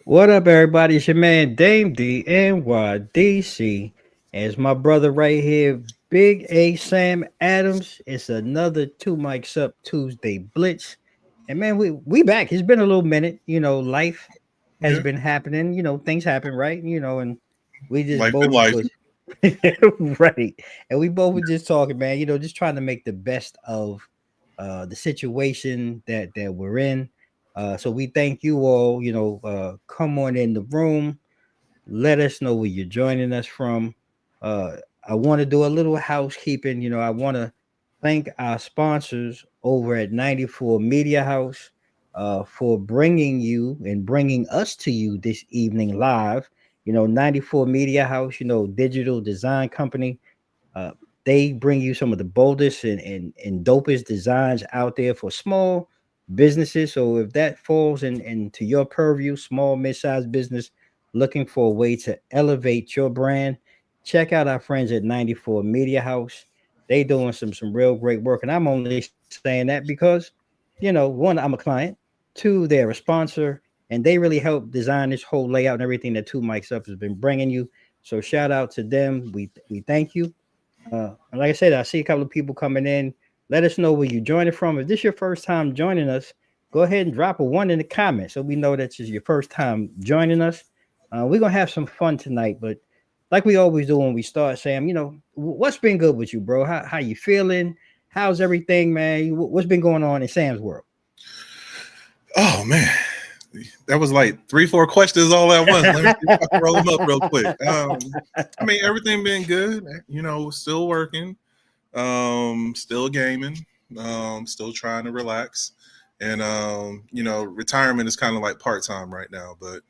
What up, everybody? It's your man Dame DNYDC. And it's my brother right here, Big A Sam Adams. It's another Two Mics Up Tuesday Blitz. And man, we back. It's been a little minute. Life has Yeah, been happening. Things happen, right? And we just life been both life. was right. And we both were just talking, man, just trying to make the best of the situation that we're in. So we thank you all, come on in the room, let us know where you're joining us from. Uh, I want to do a little housekeeping. I want to thank our sponsors over at 94 Media House for bringing you and bringing us to you this evening live. 94 Media House, digital design company. Uh, they bring you some of the boldest and dopest designs out there for small businesses. So if that falls into your purview, small, mid-sized business looking for a way to elevate your brand, check out our friends at 94 Media House. They doing some real great work. And I'm only saying that because, one, I'm a client. Two, they're a sponsor. And they really help design this whole layout and everything that Two Mics Up has been bringing you. So shout out to them. We thank you. And like I said, I see a couple of people coming in. Let us know where you're joining from. If this is your first time joining us, go ahead and drop a one in the comments so we know that this is your first time joining us. We're gonna have some fun tonight, but like we always do when we start, Sam, what's been good with you, bro? How you feeling? How's everything, man? What's been going on in Sam's world? Oh man, that was like 3, 4 questions all at once. Let me see if I can roll them up real quick. I mean, everything been good. Still working, still gaming, still trying to relax, and retirement is kind of like part time right now. But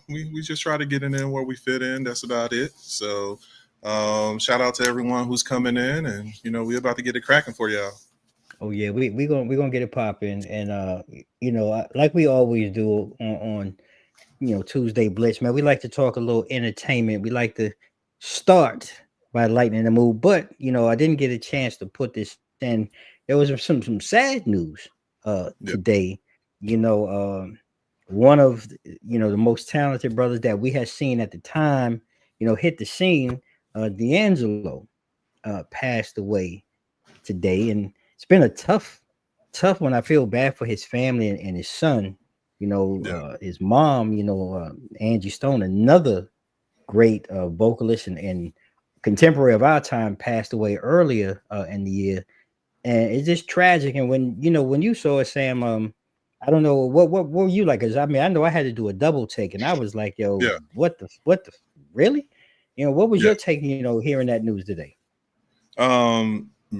we just try to get in where we fit in. That's about it. So, shout out to everyone who's coming in, and we about to get it cracking for y'all. Oh yeah, we gonna get it popping, and like we always do on Tuesday Blitz, man. We like to talk a little entertainment. We like to start by lightening the mood, but I didn't get a chance to put this in. There was some sad news Yeah, today. One of the most talented brothers that we had seen at the time, hit the scene. D'Angelo passed away today, and it's been a tough one. I feel bad for his family and his son. yeah, His mom. Angie Stone, another great vocalist and contemporary of our time, passed away earlier in the year, and it's just tragic. And when you saw it, Sam, I don't know what were you like? Cause I mean, I know I had to do a double take, and I was like, "Yo, yeah, what the really?" What was yeah. your take? Hearing that news today?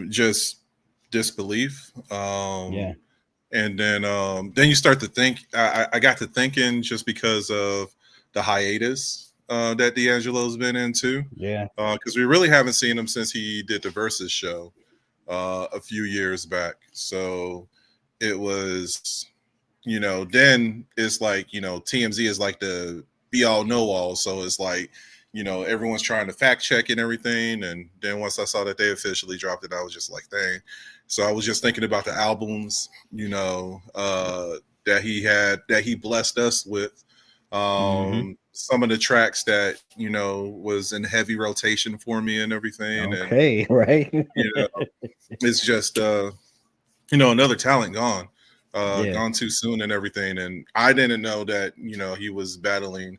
Just disbelief. Yeah, And then you start to think. I got to thinking just because of the hiatus that D'Angelo's been into, yeah, because we really haven't seen him since he did the Versus show a few years back. So it was, then it's like TMZ is like the be all know all. So it's like everyone's trying to fact check and everything. And then once I saw that they officially dropped it, I was just like, dang. So I was just thinking about the albums, that he blessed us with. hmm Some of the tracks that was in heavy rotation for me and everything, and okay, right, you know, it's just another talent gone, yeah, gone too soon and everything. And I didn't know that he was battling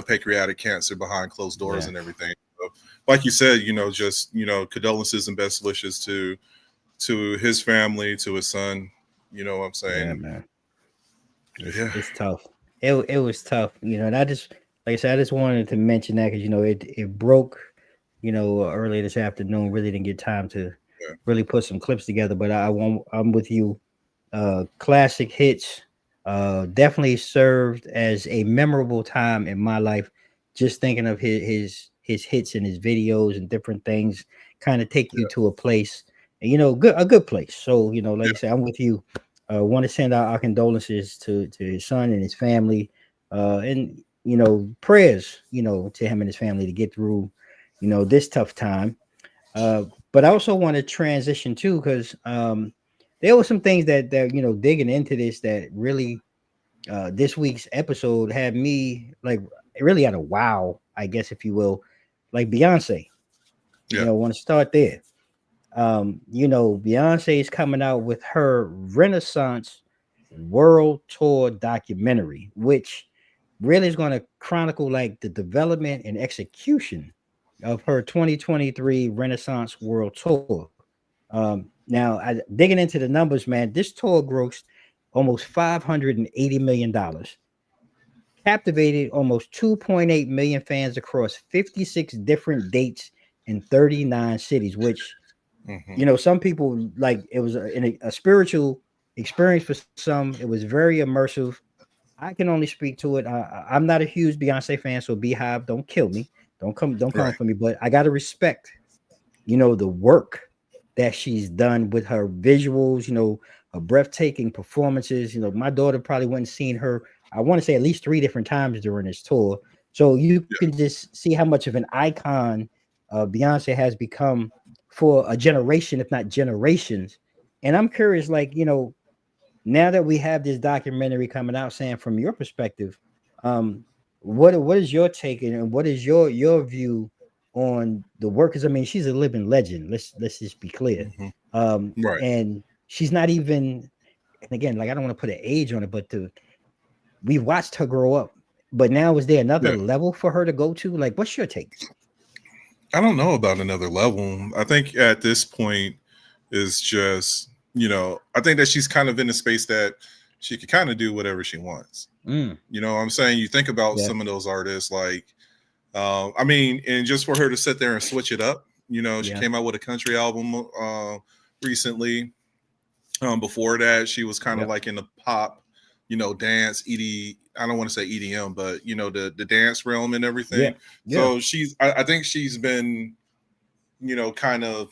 pancreatic cancer behind closed doors yeah, and everything. So, like you said, just condolences and best wishes to his family, to his son. You know what I'm yeah, saying? man. It's Yeah, it's tough. It was tough, and I just like I said, I just wanted to mention that because it broke, earlier this afternoon. Really didn't get time to yeah, really put some clips together, but I'm with you. Classic hits, definitely served as a memorable time in my life. Just thinking of his hits and his videos and different things, kind of take you yeah, to a place, a good place. So like I yeah, said, I'm with you. Want to send out our condolences to his son and his family, and prayers, to him and his family to get through, this tough time. But I also want to transition too, because there were some things that digging into this that really this week's episode had me like really at a wow, I guess if you will, like Beyonce. Yeah. Want to start there. Beyonce is coming out with her Renaissance World Tour documentary, which really is going to chronicle like the development and execution of her 2023 Renaissance World Tour. Now, digging into the numbers, man, this tour grossed almost $580 million, captivated almost 2.8 million fans across 56 different dates in 39 cities, which some people like it was a spiritual experience for some. It was very immersive. I can only speak to it. I'm not a huge Beyonce fan, so Beehive, don't kill me. Don't come Right. for me. But I gotta respect, the work that she's done with her visuals. Her breathtaking performances. My daughter probably went and seen her. I want to say at least 3 different times during this tour. So you can Yeah. just see how much of an icon Beyonce has become for a generation, if not generations. And I'm curious, like, now that we have this documentary coming out, Sam, from your perspective, what is your take and what is your view on the work? Because I mean, she's a living legend. Let's just be clear. hmm Right. And she's not even, and again, like I don't want to put an age on it, but we watched her grow up. But now is there another Yeah. level for her to go to? Like, what's your take? I don't know about another level. I think at this point is just, I think that she's kind of in a space that she could kind of do whatever she wants. Mm, You know what I'm saying? You think about yeah, some of those artists like, I mean, and just for her to sit there and switch it up, she yeah, came out with a country album recently. Before that, she was kind of yep, like in the pop, dance, I don't want to say EDM, but the dance realm and yeah, everything. yeah, So I think she's been, kind of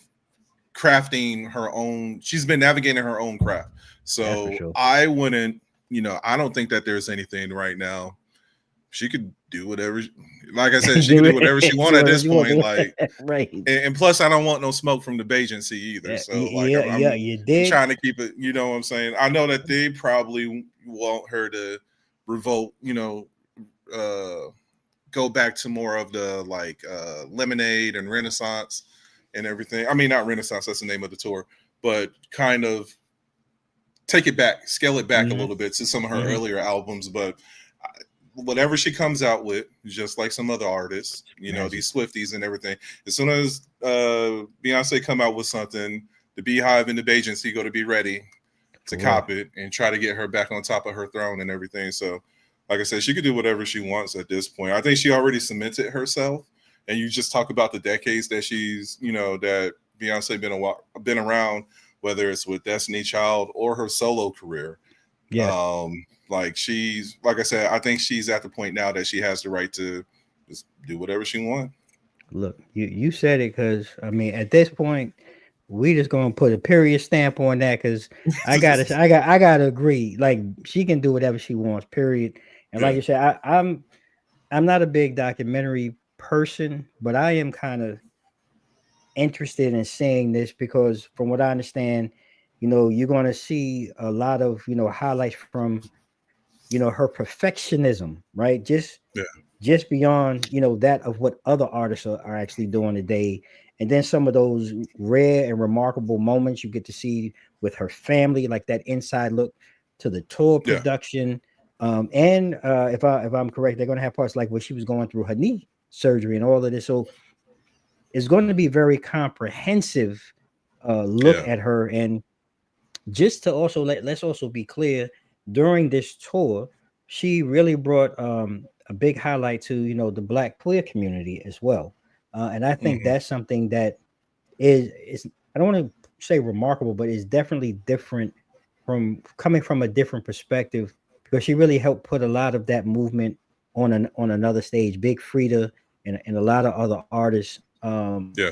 crafting her own. She's been navigating her own craft. that's for So sure. I wouldn't, I don't think that there's anything right now. She could do whatever. Like I said, she could Do do whatever she it. want Do at whatever this you want point. to Like, do. Right. and plus, I don't want no smoke from the agency either. Yeah, So, like, yeah, yeah, you I'm did. trying to keep it. You know what I'm saying? I know that they probably want her to revolt. Uh, go back to more of the like Lemonade and Renaissance and everything. I mean, not Renaissance. That's the name of the tour, but kind of take it back, scale it back a Hmm. little bit to some of her Hmm. earlier albums. But whatever she comes out with, just like some other artists, Magic. these Swifties and everything. As soon as Beyonce come out with something, the Beehive and the agency go to be ready to For real. cop it and try to get her back on top of her throne and everything. So, like I said, she could do whatever she wants at this point. I think she already cemented herself. And you just talk about the decades that she's, that Beyonce been around, whether it's with Destiny Child or her solo career. Yeah. Like like I said, I think she's at the point now that she has the right to just do whatever she wants. Look, you said it because I mean at this point we just gonna put a period stamp on that because I gotta agree. Like she can do whatever she wants. Period. And like Yeah, you said, I'm not a big documentary person, but I am kind of interested in seeing this because from what I understand, you're going to see a lot of, highlights from, her perfectionism, right? yeah, Just beyond, that of what other artists are actually doing today. And then some of those rare and remarkable moments you get to see with her family, like that inside look to the tour yeah, production. And if I'm correct, they're gonna have parts like where she was going through her knee surgery and all of this. So it's going to be very comprehensive look yeah, at her. And just to also let's also be clear, during this tour, she really brought a big highlight to the Black queer community as well. And I think hmm that's something that is I don't want to say remarkable, but it's definitely different from coming from a different perspective because she really helped put a lot of that movement on another stage. Big Frida and a lot of other artists yeah,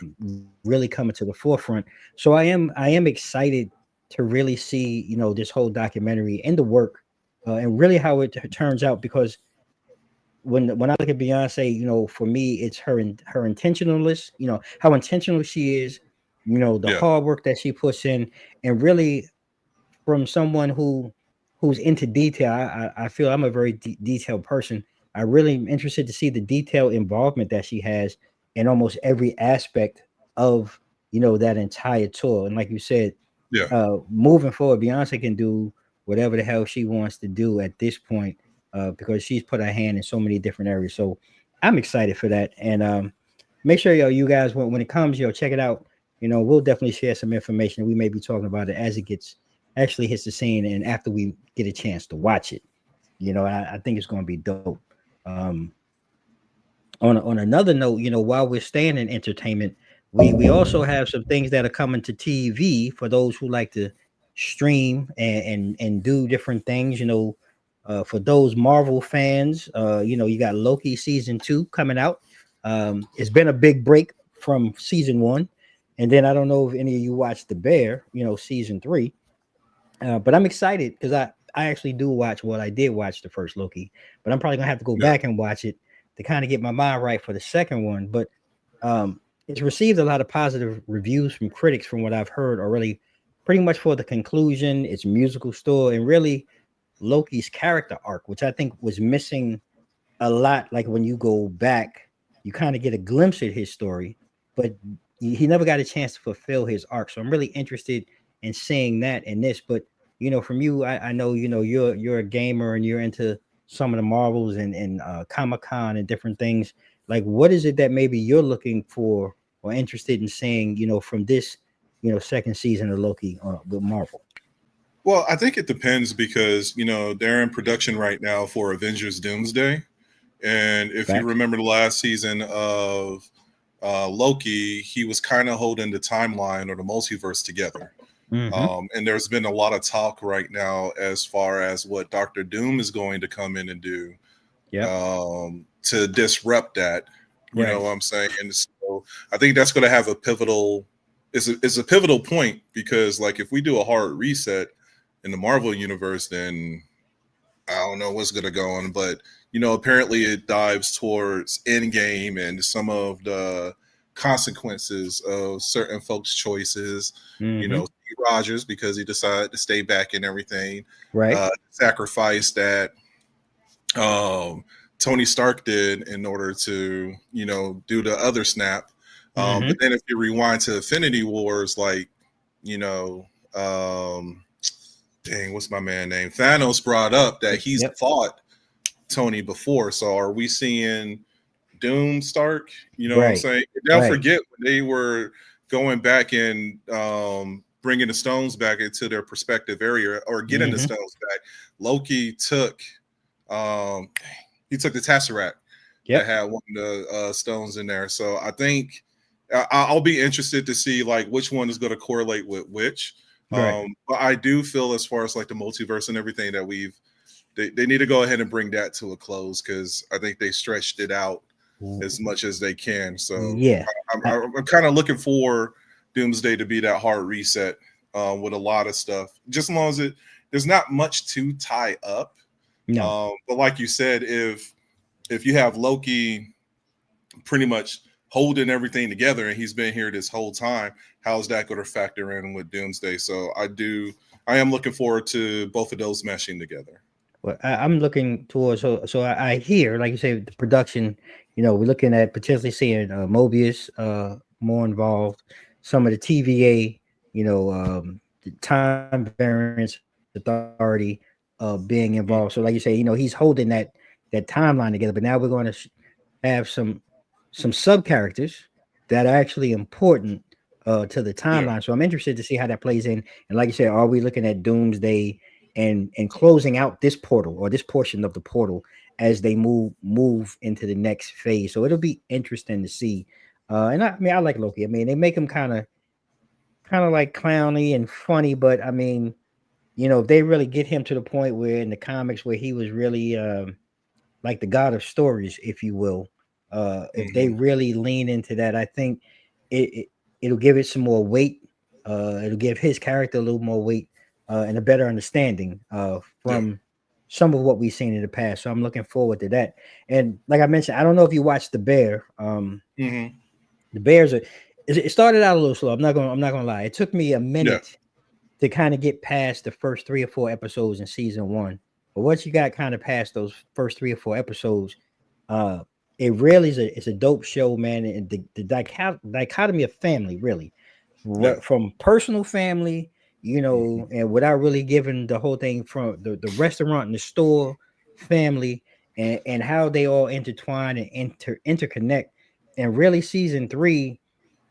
really coming to the forefront. So I am excited to really see this whole documentary and the work and really how it turns out because when I look at Beyonce, for me it's her intentionalness, how intentional she is, the yeah, hard work that she puts in, and really from someone who who's into detail. I feel I'm a very detailed person. I really am interested to see the detailed involvement that she has in almost every aspect of that entire tour. And like you said, Yeah. moving forward, Beyonce can do whatever the hell she wants to do at this point, because she's put her hand in so many different areas. So I'm excited for that. And make sure you guys when it comes, check it out. We'll definitely share some information. We may be talking about it as it actually hits the scene and after we get a chance to watch it. I think it's going to be dope. Um, on another note, while we're staying in entertainment, we also have some things that are coming to TV for those who like to stream and do different things. For those Marvel fans, you got Loki season 2 coming out. It's been a big break from season 1, and then I don't know if any of you watched The Bear, season 3. But I'm excited because I actually do watch. Well, I did watch the first Loki, but I'm probably gonna have to go Yeah. back and watch it to kind of get my mind right for the second one. But it's received a lot of positive reviews from critics, from what I've heard, are really pretty much for the conclusion, its musical story, and really Loki's character arc, which I think was missing a lot. Like when you go back, you kind of get a glimpse at his story, but he never got a chance to fulfill his arc. So I'm really interested in seeing that in this. But from you, I know you're a gamer and you're into some of the Marvels and Comic-Con and different things. Like, what is it that maybe you're looking for or interested in seeing, from this, second season of Loki with Marvel? Well, I think it depends because they're in production right now for Avengers Doomsday, and if you Facts. remember the last season of Loki, he was kind of holding the timeline or the multiverse together. And there's been a lot of talk right now as far as what Doctor Doom is going to come in and do to disrupt that. You know what I'm saying? And so I think that's going to have a pivotal. It's a pivotal point because, like, if we do a hard reset in the Marvel universe, then I don't know what's going to go on. But apparently it dives towards Endgame and some of the consequences of certain folks' choices. Steve Rogers, because he decided to stay back and everything, sacrifice that Tony Stark did in order to do the other snap. But then if you rewind to Infinity Wars, like dang, what's my man name? Thanos brought up that he's fought Tony before. So are we seeing Doom Stark? You know what I'm saying? Don't forget when they were going back and bringing the stones back into their respective area or getting the stones back. Loki took the Tesseract that had one of the stones in there. So I think I'll be interested to see like which one is going to correlate with which. But I do feel as far as like the multiverse and everything that they need to go ahead and bring that to a close because I think they stretched it out as much as they can. So I'm kind of looking for Doomsday to be that hard reset with a lot of stuff. Just as long as there's not much to tie up. No. But like you said, if you have Loki pretty much holding everything together and he's been here this whole time, how's that going to factor in with Doomsday? So I am looking forward to both of those meshing together. Well, I'm looking towards so I hear, like you say, the production. We're looking at potentially seeing Mobius more involved, some of the TVA, the Time Variance Authority being involved. So, like you say, he's holding that timeline together. But now we're going to have some sub characters that are actually important to the timeline. So I'm interested to see how that plays in. And like you said, are we looking at Doomsday and closing out this portal or this portion of the portal as they move into the next phase? So it'll be interesting to see. And I like Loki. I mean, they make him kind of like clowny and funny, but I mean, if they really get him to the point where in the comics where he was really like the god of stories, if you will, if they really lean into that, I think it'll give it some more weight. It'll give his character a little more weight and a better understanding from some of what we've seen in the past. So I'm looking forward to that. And like I mentioned, I don't know if you watched The Bear. The Bears it started out a little slow. I'm not gonna lie. It took me a minute to kind of get past the first 3 or 4 episodes in season one. But once you got kind of past those first 3 or 4 episodes, uh, it really is it's a dope show, man. And the dichotomy of family, really, Yeah. from personal family, and without really giving the whole thing from the restaurant and the store family, and how they all intertwine and interconnect. And really, season three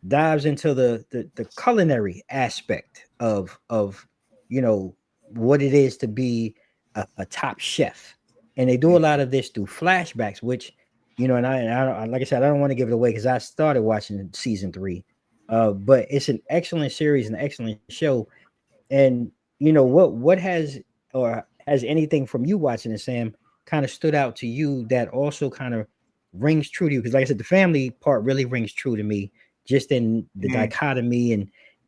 dives into the culinary aspect of what it is to be a top chef, and they do a lot of this through flashbacks, which like I said, I don't want to give it away because I started watching season three, but it's an excellent series, an excellent show. And what has, or has anything from you watching it, Sam, kind of stood out to you that also kind of rings true to you? Because like I said, the family part really rings true to me, just in the Mhm. dichotomy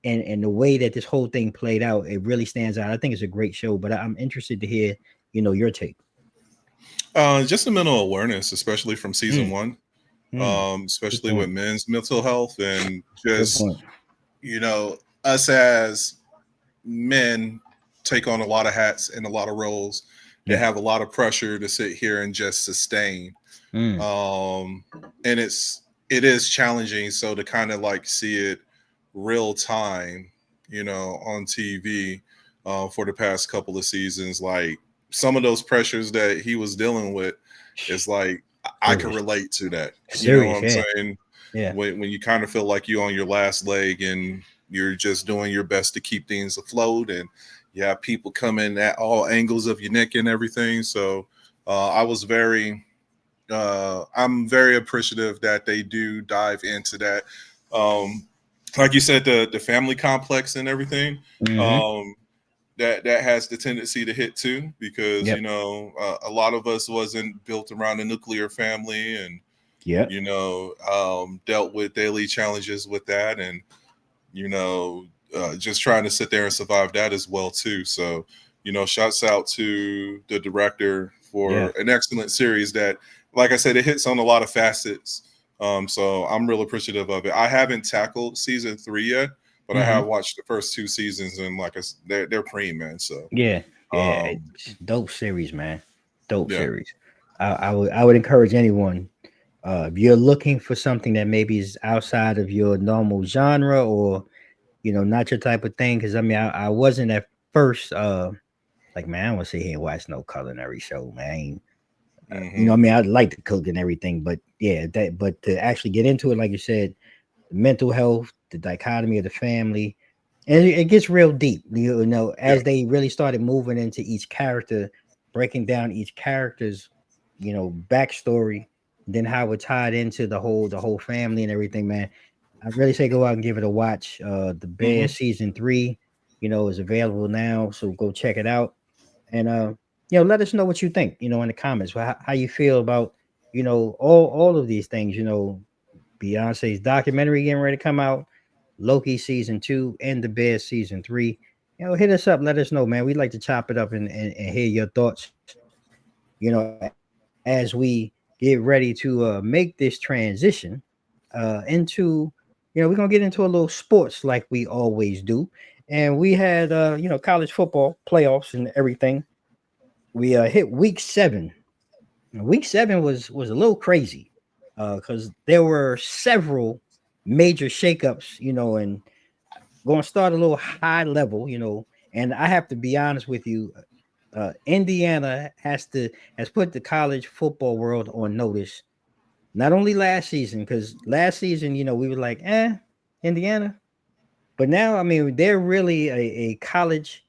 and the way that this whole thing played out. It really stands out. I think it's a great show, but I'm interested to hear your take. Just the mental awareness, especially from season Mm, one, good especially with point. men's mental health and Good just, point. us as men take on a lot of hats and a lot of roles and Yeah. have a lot of pressure to sit here and just sustain. Mm, Um, and it is challenging. So to kind of like see it real time, on TV for the past couple of seasons, like some of those pressures that he was dealing with, is like I can serious. relate to that. You know what Serious. I'm Yeah. saying? Yeah. When you kind of feel like you're on your last leg and you're just doing your best to keep things afloat, and you have people coming at all angles of your neck and everything. So I'm very appreciative that they do dive into that. Um, like you said, the family complex and everything. Mm-hmm. Um, that has the tendency to hit too, because Yep. a lot of us wasn't built around a nuclear family, and Yep. dealt with daily challenges with that, and just trying to sit there and survive that as well too. So shouts out to the director Yeah. for an excellent series that, like I said, it hits on a lot of facets. So I'm real appreciative of it. I haven't tackled season 3 yet, but I Mm-hmm. have watched the first 2 seasons, and like they're preem, man. So Yeah. Yeah. um, It's dope series, man. Dope yeah. series. I would encourage anyone, if you're looking for something that maybe is outside of your normal genre, or not your type of thing. Because I mean, I wasn't at first, like, man, I don't want to sit here and watch no culinary show, man. I Hmm. mean, I like to cook and everything, but yeah, but to actually get into it, like you said, the mental health, the dichotomy of the family, and it gets real deep. Yeah. As they really started moving into each character, breaking down each character's, backstory, then how it tied into the whole family and everything. Man, I'd really say go out and give it a watch. The Bear Hmm. season three, is available now, so go check it out. And let us know what you think, in the comments. How you feel about, all of these things. Beyonce's documentary getting ready to come out, Loki season two, and the Bear season three. Hit us up, let us know, man. We'd like to chop it up and hear your thoughts. As we get ready to make this transition into, we're gonna get into a little sports like we always do. And we had college football playoffs and everything. We hit week 7. Week 7 was a little crazy, because there were several major shakeups, and going to start a little high level, and I have to be honest with you. Indiana has put the college football world on notice. Not only last season, because last season, we were like, Indiana. But now, I mean, they're really a college.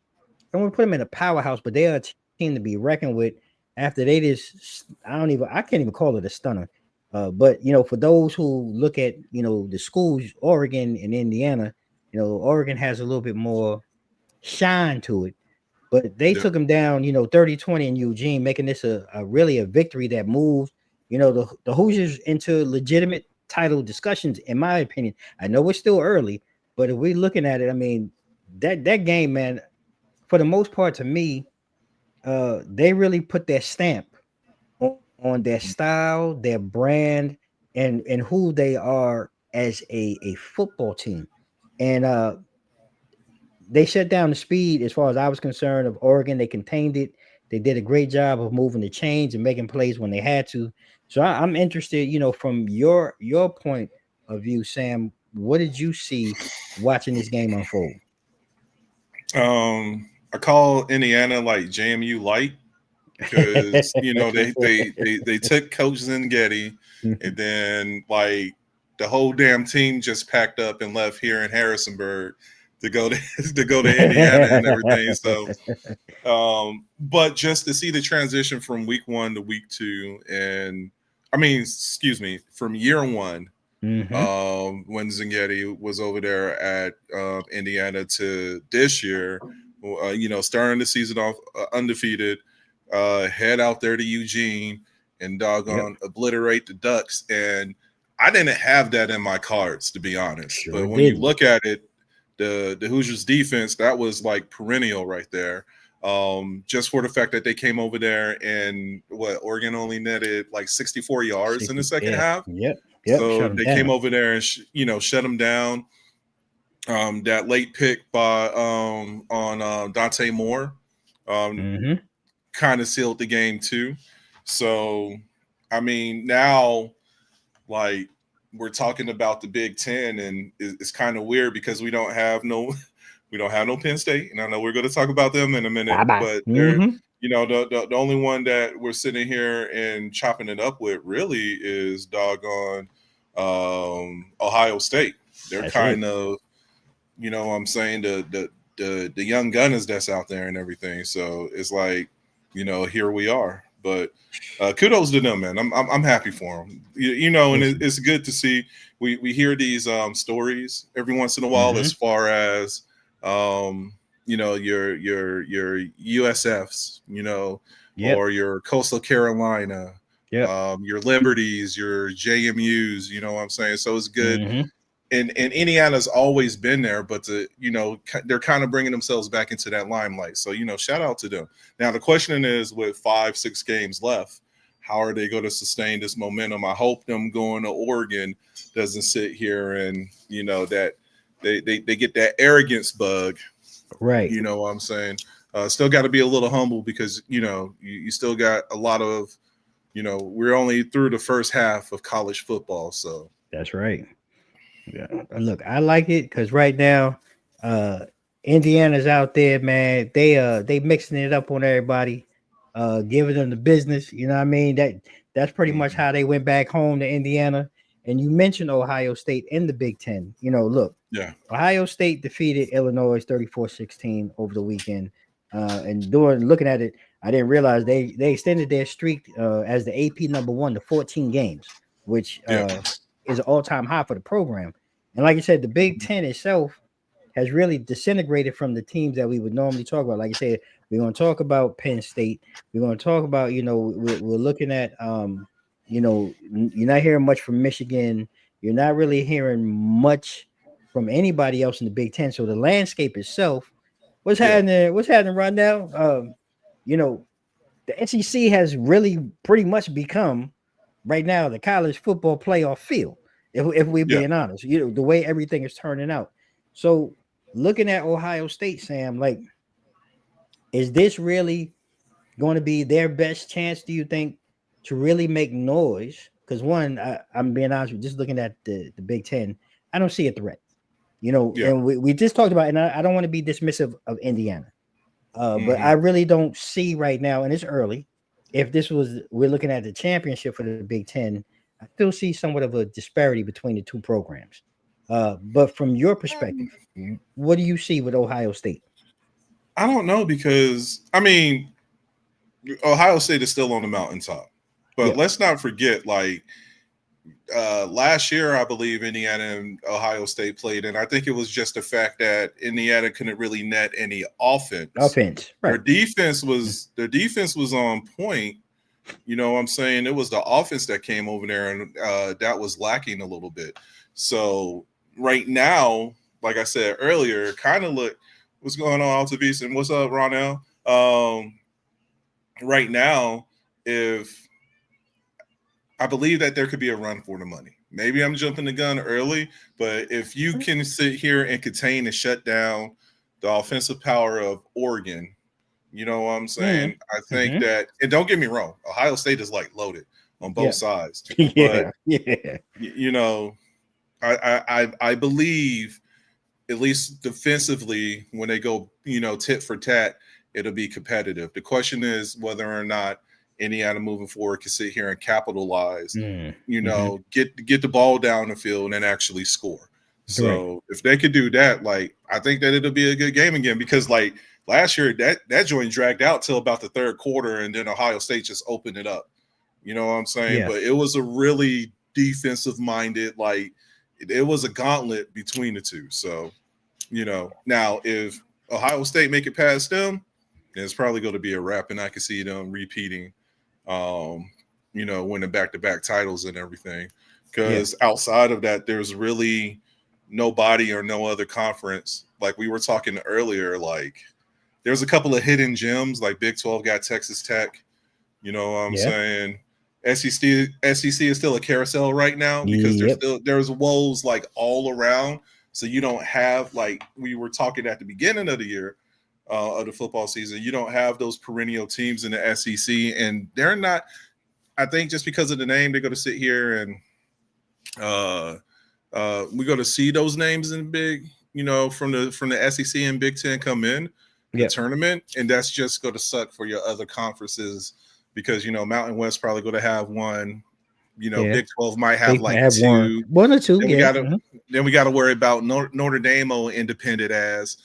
I want to put them in a powerhouse, but they are a team to be reckoned with. After they just, I can't even call it a stunner. But for those who look at the schools, Oregon and Indiana, Oregon has a little bit more shine to it. But they Yeah. took them down, 30-20 in Eugene, making this a really a victory that moved, the Hoosiers into legitimate title discussions, in my opinion. I know it's still early, but if we're looking at it, I mean, that game, man, for the most part, to me, they really put their stamp on their style, their brand, and who they are as a football team. And they shut down the speed as far as I was concerned of Oregon. They contained it. They did a great job of moving the chains and making plays when they had to. So I'm interested, from your point of view, Sam. What did you see watching this game unfold? I call Indiana like JMU light because they took Coach Zengetti, and then like the whole damn team just packed up and left here in Harrisonburg to go to to go to Indiana and everything. So, but just to see the transition from week 1 to week 2, and excuse me, from year 1. When Zengetti was over there at Indiana to this year, starting the season off undefeated, head out there to Eugene and doggone obliterate the Ducks. And I didn't have that in my cards, to be honest. Sure but when didn't. you look at it, the Hoosiers defense, that was like perennial right there. Just for the fact that they came over there and Oregon only netted like 64 yards in the second half. Yep. So they came over there and shut them down. That late pick by on Dante Moore kind of sealed the game too. So now like we're talking about the Big Ten, and it's kind of weird because we don't have no Penn State, and I know we're going to talk about them in a minute. Bye-bye. But they're the only one that we're sitting here and chopping it up with really is doggone Ohio State. They're kind of, what I'm saying, the young gunners that's out there and everything. So it's like, here we are. But kudos to them, man. I'm happy for them. And it's good to see. We hear these stories every once in a while as far as your USFs, or your Coastal Carolina, your Liberties, your JMUs, you know what I'm saying? So it's good. And Indiana's always been there, but they're kind of bringing themselves back into that limelight. So, shout out to them. Now, the question is, with 5-6 games left, how are they going to sustain this momentum? I hope them going to Oregon doesn't sit here and, that they get that arrogance bug. Right. You know what I'm saying? Still got to be a little humble because, you still got a lot of, we're only through the first half of college football. So that's right. Yeah. Look, I like it because right now, Indiana's out there, man. They mixing it up on everybody, giving them the business. You know what I mean? That's pretty much how they went back home to Indiana. And you mentioned Ohio State in the Big Ten. Look, Ohio State defeated Illinois 34-16 over the weekend. And looking at it, I didn't realize they extended their streak as the AP number 1 to 14 games, which is an all-time high for the program. And like you said, the Big Ten itself has really disintegrated from the teams that we would normally talk about. Like I said, we're going to talk about Penn State. We're going to talk about, we're looking at, you're not hearing much from Michigan. You're not really hearing much from anybody else in the Big Ten. So the landscape itself, what's happening right now? The SEC has really pretty much become right now the college football playoff field. If we're being honest, the way everything is turning out. So looking at Ohio State, Sam, like, is this really going to be their best chance, do you think, to really make noise? Because one, I'm being honest with you, just looking at the Big Ten, I don't see a threat. And we just talked about, and I don't want to be dismissive of Indiana, but I really don't see right now, and it's early. If we're looking at the championship for the Big Ten, I still see somewhat of a disparity between the two programs. But from your perspective, what do you see with Ohio State? I don't know because, Ohio State is still on the mountaintop. But let's not forget, like, last year, I believe Indiana and Ohio State played, and I think it was just the fact that Indiana couldn't really net any offense. Right. Their defense was on point. You know what I'm saying? It was the offense that came over there, and that was lacking a little bit. So right now, like I said earlier, kind of look what's going on, Altavise, and what's up, Ronell? Right now, if I believe that there could be a run for the money. Maybe I'm jumping the gun early, but if you can sit here and contain and shut down the offensive power of Oregon. You know what I'm saying? Mm-hmm. I think that, and don't get me wrong, Ohio State is like loaded on both Yeah. sides. But Yeah. you know, I believe at least defensively when they go, tit for tat, it'll be competitive. The question is whether or not Indiana moving forward can sit here and capitalize, Mm-hmm. get the ball down the field and actually score. Right. So if they could do that, like I think that it'll be a good game again because like last year that joint dragged out till about the third quarter and then Ohio State just opened it up. You know what I'm saying? Yes. But it was a really defensive minded, like it was a gauntlet between the two. So, now if Ohio State make it past them, then it's probably going to be a wrap, and I can see them repeating, winning back-to-back titles and everything. Because outside of that, there's really nobody or no other conference. Like we were talking earlier, like there's a couple of hidden gems, like Big 12 got Texas Tech. You know what I'm saying? SEC is still a carousel right now because there's woes like all around. So you don't have, like we were talking at the beginning of the year of the football season, you don't have those perennial teams in the SEC, and they're not. I think just because of the name, they're going to sit here and we're going to see those names in big, from the SEC and Big Ten come in the tournament, and that's just going to suck for your other conferences because Mountain West probably going to have one. Big 12 might have two. One or two. Then we got to worry about Notre Dame, independent as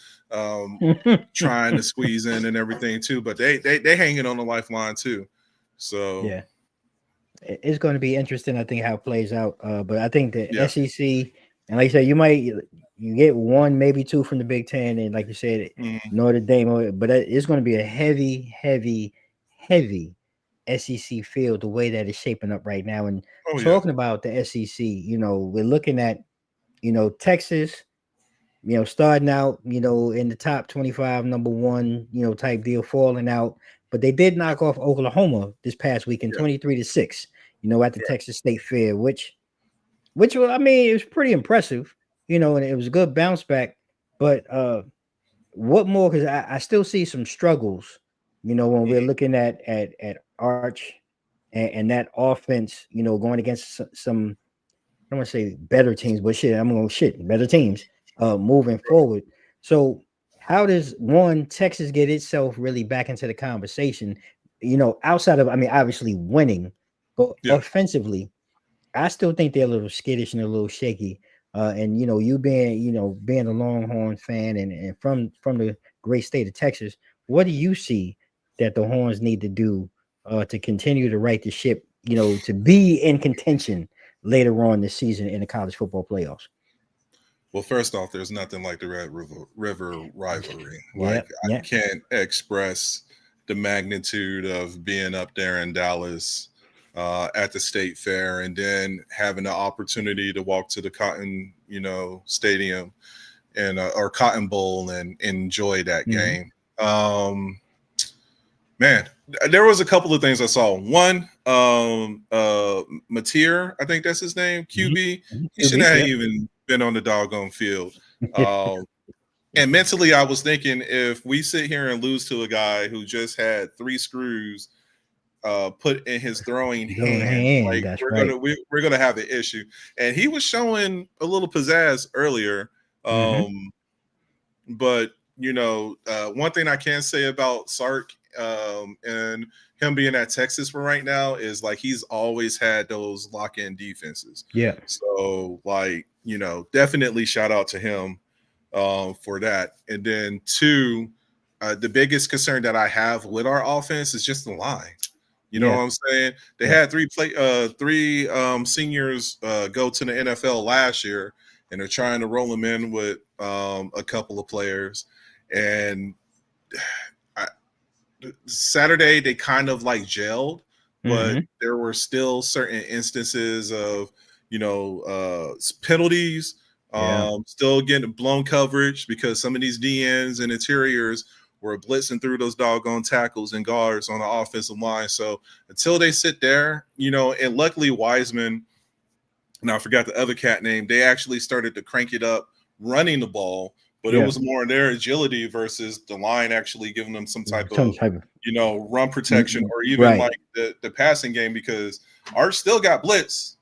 trying to squeeze in and everything too. But they hanging on the lifeline too. So it's going to be interesting. I think how it plays out. But I think the SEC, and like you said, you get one, maybe two from the Big Ten, and like you said, Notre Dame. But it's going to be a heavy SEC field the way that it's shaping up right now. And talking about the SEC, we're looking at, Texas, starting out, in the top 25, number one, type deal, falling out. But they did knock off Oklahoma this past weekend, 23-6, at the Texas State Fair, which was, it was pretty impressive, and it was a good bounce back. But what more? Because I still see some struggles, when we're looking at Arch and that offense, going against some, I don't want to say better teams, but better teams moving forward. So how does Texas get itself really back into the conversation? Outside of, obviously winning, but offensively, I still think they're a little skittish and a little shaky. And you being a Longhorn fan and from the great state of Texas, what do you see that the Horns need to do to continue to right the ship, to be in contention later on this season in the college football playoffs? Well, first off, there's nothing like the Red River rivalry. Like I can't express the magnitude of being up there in Dallas at the state fair and then having the opportunity to walk to the Cotton, stadium and or Cotton Bowl and enjoy that game. Man, there was a couple of things I saw. One, Mateer, I think that's his name, QB. He shouldn't have even been on the doggone field. And mentally, I was thinking, if we sit here and lose to a guy who just had 3 screws put in his throwing hand, like we're gonna have an issue. And he was showing a little pizzazz earlier, but one thing I can say about Sark and him being at Texas for right now is like he's always had those lock-in defenses. Yeah. So definitely shout out to him for that. And then 2, the biggest concern that I have with our offense is just the line. You know what I'm saying? They had 3 seniors go to the NFL last year, and they're trying to roll them in with a couple of players. And Saturday they kind of like gelled, but there were still certain instances of penalties, still getting blown coverage because some of these DNs and interiors were blitzing through those doggone tackles and guards on the offensive line. So until they sit there, and luckily Wiseman, and I forgot the other cat name, they actually started to crank it up running the ball. but it was more their agility versus the line actually giving them some type of run protection or even like the passing game, because Arch still got blitz.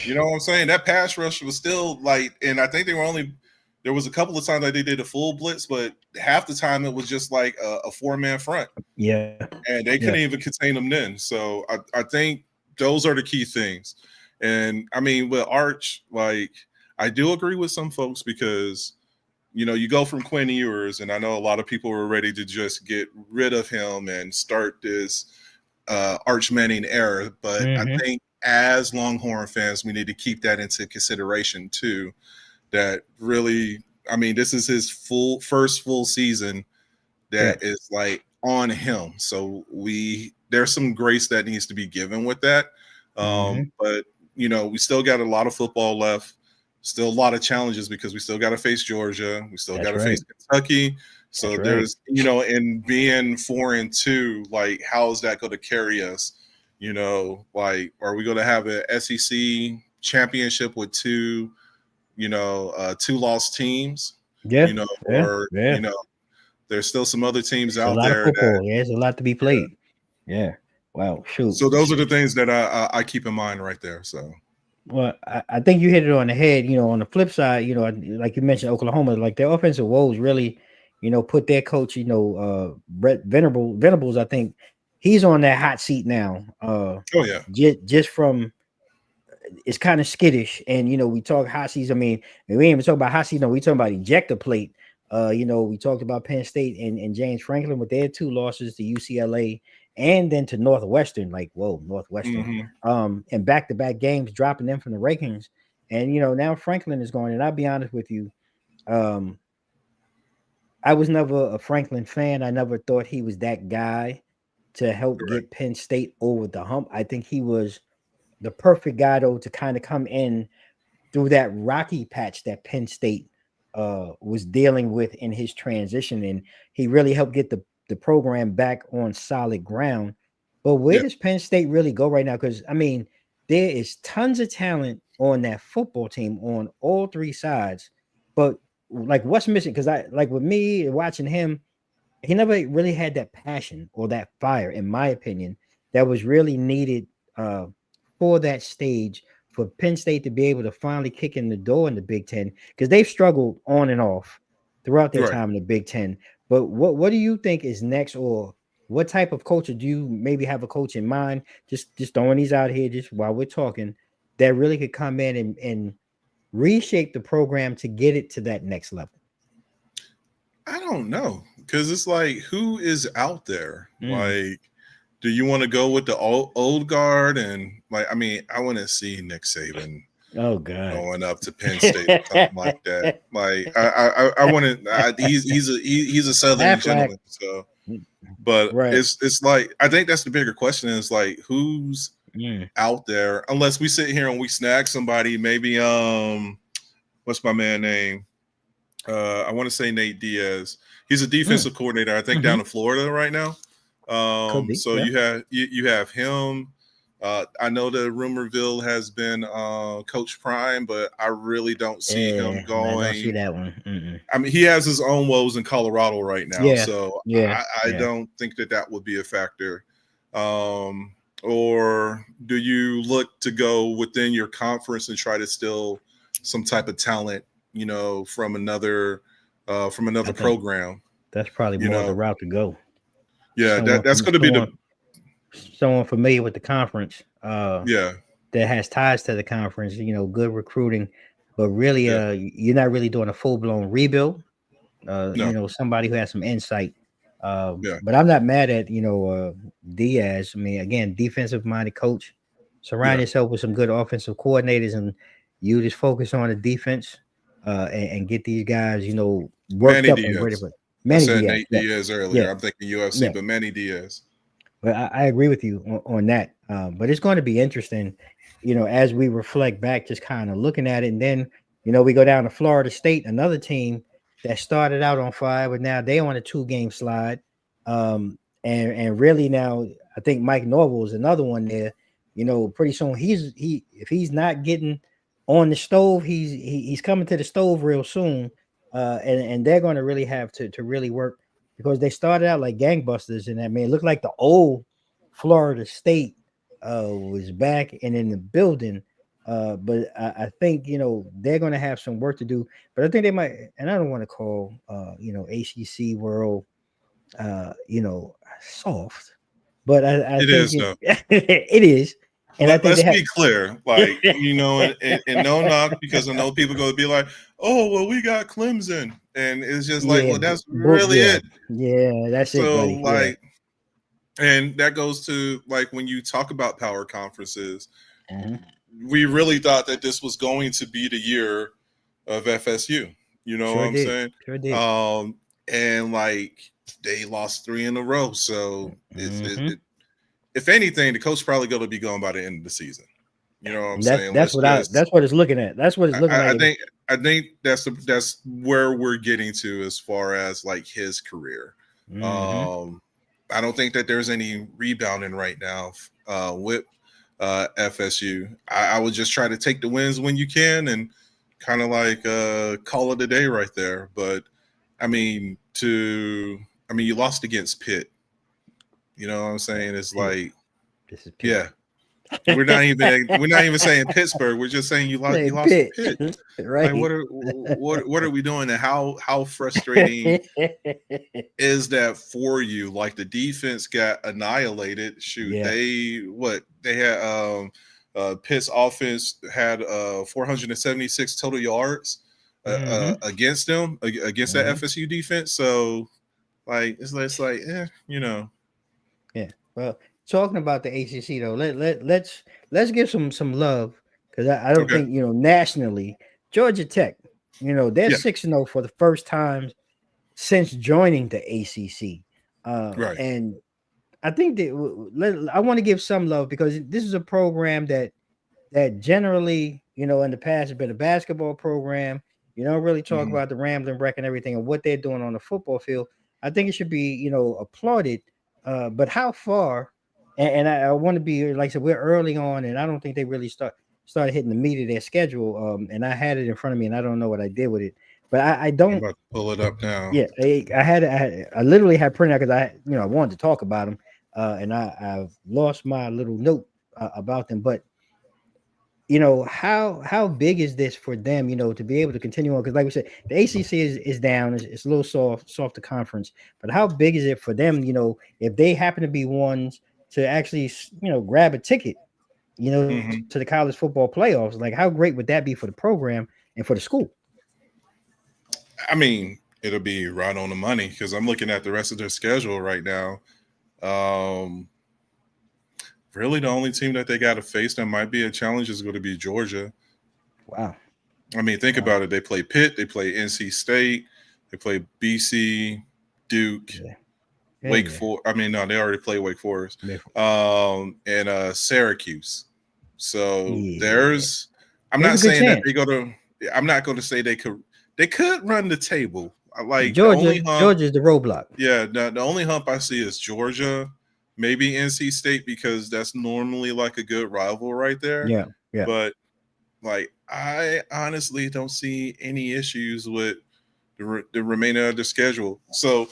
You know what I'm saying? That pass rush was still like, and I think there was a couple of times that they did a full blitz, but half the time it was just like a 4-man front. Yeah. And they couldn't even contain them then. So I think those are the key things. And I mean, with Arch, like, I do agree with some folks because, you go from Quinn Ewers, and I know a lot of people were ready to just get rid of him and start this Arch Manning era. But I think as Longhorn fans, we need to keep that into consideration too. That really, I mean, this is his first full season that is like on him. So there's some grace that needs to be given with that. But we still got a lot of football left, still a lot of challenges because we still got to face Georgia. We still got to face Kentucky. So there's, and being 4-2, like, how is that going to carry us? Like, are we going to have an SEC championship with two lost teams? There's still some other teams out there. There's a lot to be played. Yeah. Wow. Shoot. So those are the things that I keep in mind right there. So, well, I think you hit it on the head. On the flip side, like you mentioned, Oklahoma, like their offensive woes really, put their coach, Brett Venables. I think he's on that hot seat now. Just from. It's kind of skittish, and we talk hot seats. I mean, we ain't even talk about hot seats. No, we talking about ejector plate. We talked about Penn State and James Franklin with their 2 losses to UCLA and then to Northwestern. Like, whoa, Northwestern. And back-to-back games, dropping them from the rankings. And now Franklin is going. And I'll be honest with you, I was never a Franklin fan. I never thought he was that guy to help get Penn State over the hump. I think he was the perfect guy, though, to kind of come in through that rocky patch that Penn State was dealing with in his transition. And he really helped get the program back on solid ground. But where does Penn State really go right now? Because, I mean, there is tons of talent on that football team on all 3 sides. But, like, what's missing? Because with me watching him, he never really had that passion or that fire, in my opinion, that was really needed for that stage for Penn State to be able to finally kick in the door in the Big Ten, because they've struggled on and off throughout their time in the Big Ten. But what do you think is next, or what type of coach, do you maybe have a coach in mind? Just throwing these out here just while we're talking, that really could come in and reshape the program to get it to that next level. I don't know, because it's like, who is out there? Like, do you want to go with the old guard? And like, I mean, I want to see Nick Saban. Oh God, going up to Penn State or something like that. Like, I want to. He's a Southern gentleman. So, but it's like, I think that's the bigger question. Is like, who's out there? Unless we sit here and we snag somebody, maybe what's my man name? I want to say Nate Diaz. He's a defensive coordinator, I think, down in Florida right now. So you have him. I know the rumorville has been Coach Prime, but I really don't see him going. I don't see that one. I mean, he has his own woes in Colorado right now, so I don't think that would be a factor. Or do you look to go within your conference and try to steal some type of talent, from another program? That's probably more the route to go. Yeah, that's going to be someone familiar with the conference. That has ties to the conference. Good recruiting, but really, you're not really doing a full blown rebuild. Somebody who has some insight. But I'm not mad at Diaz. I mean, again, defensive minded coach. Surround yourself with some good offensive coordinators, and you just focus on the defense and get these guys, worked up and ready for it. I said Nate Diaz earlier. I'm thinking UFC, but Manny Diaz. But I agree with you on that. But it's going to be interesting, as we reflect back, just kind of looking at it. And then, we go down to Florida State, another team that started out on fire, but now they on a 2-game slide. And really now, I think Mike Norvell is another one there. Pretty soon if he's not getting on the stove, he's coming to the stove real soon. and they're going to really have to really work because they started out like gangbusters, and I mean, it looked like the old Florida State was back and in the building. But I think they're going to have some work to do. But I think they might, and I don't want to call ACC world soft, but I It think is though. it is, and I think they Let's have. be clear, like and no knock, because I know people going to be like, "Oh, well, we got Clemson," and it's just like, Yeah, well, that's really yeah, it. yeah, that's it, So buddy. Yeah. and that goes to like when you talk about power conferences, Mhm. we really thought that this was going to be the year of FSU. You know what Sure I'm did. saying? Sure did. And like they lost 3 in a row, so Hmm. if anything, the coach probably going to be gone by the end of the season. You know what I'm saying? That's Let's what just. that's what it's looking at. That's what it's looking like. I think that's where we're getting to as far as like his career. Hmm. Um, I don't think that there's any rebounding right now with FSU. I would just try to take the wins when you can and kind of like call it a day right there. But I mean, you lost against Pitt. You know what I'm saying? It's Pitt. like, This is Pitt. yeah, we're not even saying Pittsburgh. We're just saying you Hey, lost to Pitt. Pitt. Like Right. what are we doing, and how frustrating is that for you? Like the defense got annihilated. Shoot, Yeah. they had Pitt's offense had 476 total yards Hmm. against them against that Hmm. FSU defense. So like it's like Yeah. Well, talking about the ACC though, let's give some love because I don't okay, think nationally Georgia Tech, they're yeah, 6-0 for the first time since joining the ACC, right, and I think that I want to give some love because this is a program that generally, in the past has been a basketball program. You don't really talk hmm about the rambling wreck and everything and what they're doing on the football field. I think it should be, applauded. But how far? And I want to be like I said, we're early on, and I don't think they really started hitting the meat of their schedule. And I had it in front of me, and I don't know what I did with it. But I I'm don't. about to pull it up now. Yeah, I literally had printed out because I wanted to talk about them, and I've lost my little note about them, but how big is this for them, to be able to continue on? Because like we said, the ACC is down, it's a little softer conference, but how big is it for them, if they happen to be ones to actually grab a ticket, hmm to the college football playoffs? Like, how great would that be for the program and for the school? I mean, it'll be right on the money because I'm looking at the rest of their schedule right now. Um, really, the only team that they got to face that might be a challenge is going to be Georgia. Wow. I mean, think Wow. about it. They play Pitt, they play NC State, they play BC, Duke, Yeah. Yeah. Wake Yeah. Forest. I mean, no, they already play Wake Forest, Yeah. and Syracuse. So Yeah. there's. I'm There's not a good saying that chance. they go to. I'm not going to say they could. They could run the table. Like the Georgia only hump. Georgia's the roadblock. Yeah, the only hump I see is Georgia, maybe NC State because that's normally like a good rival right there. Yeah. Yeah. But like, I honestly don't see any issues with the remainder of the schedule. So,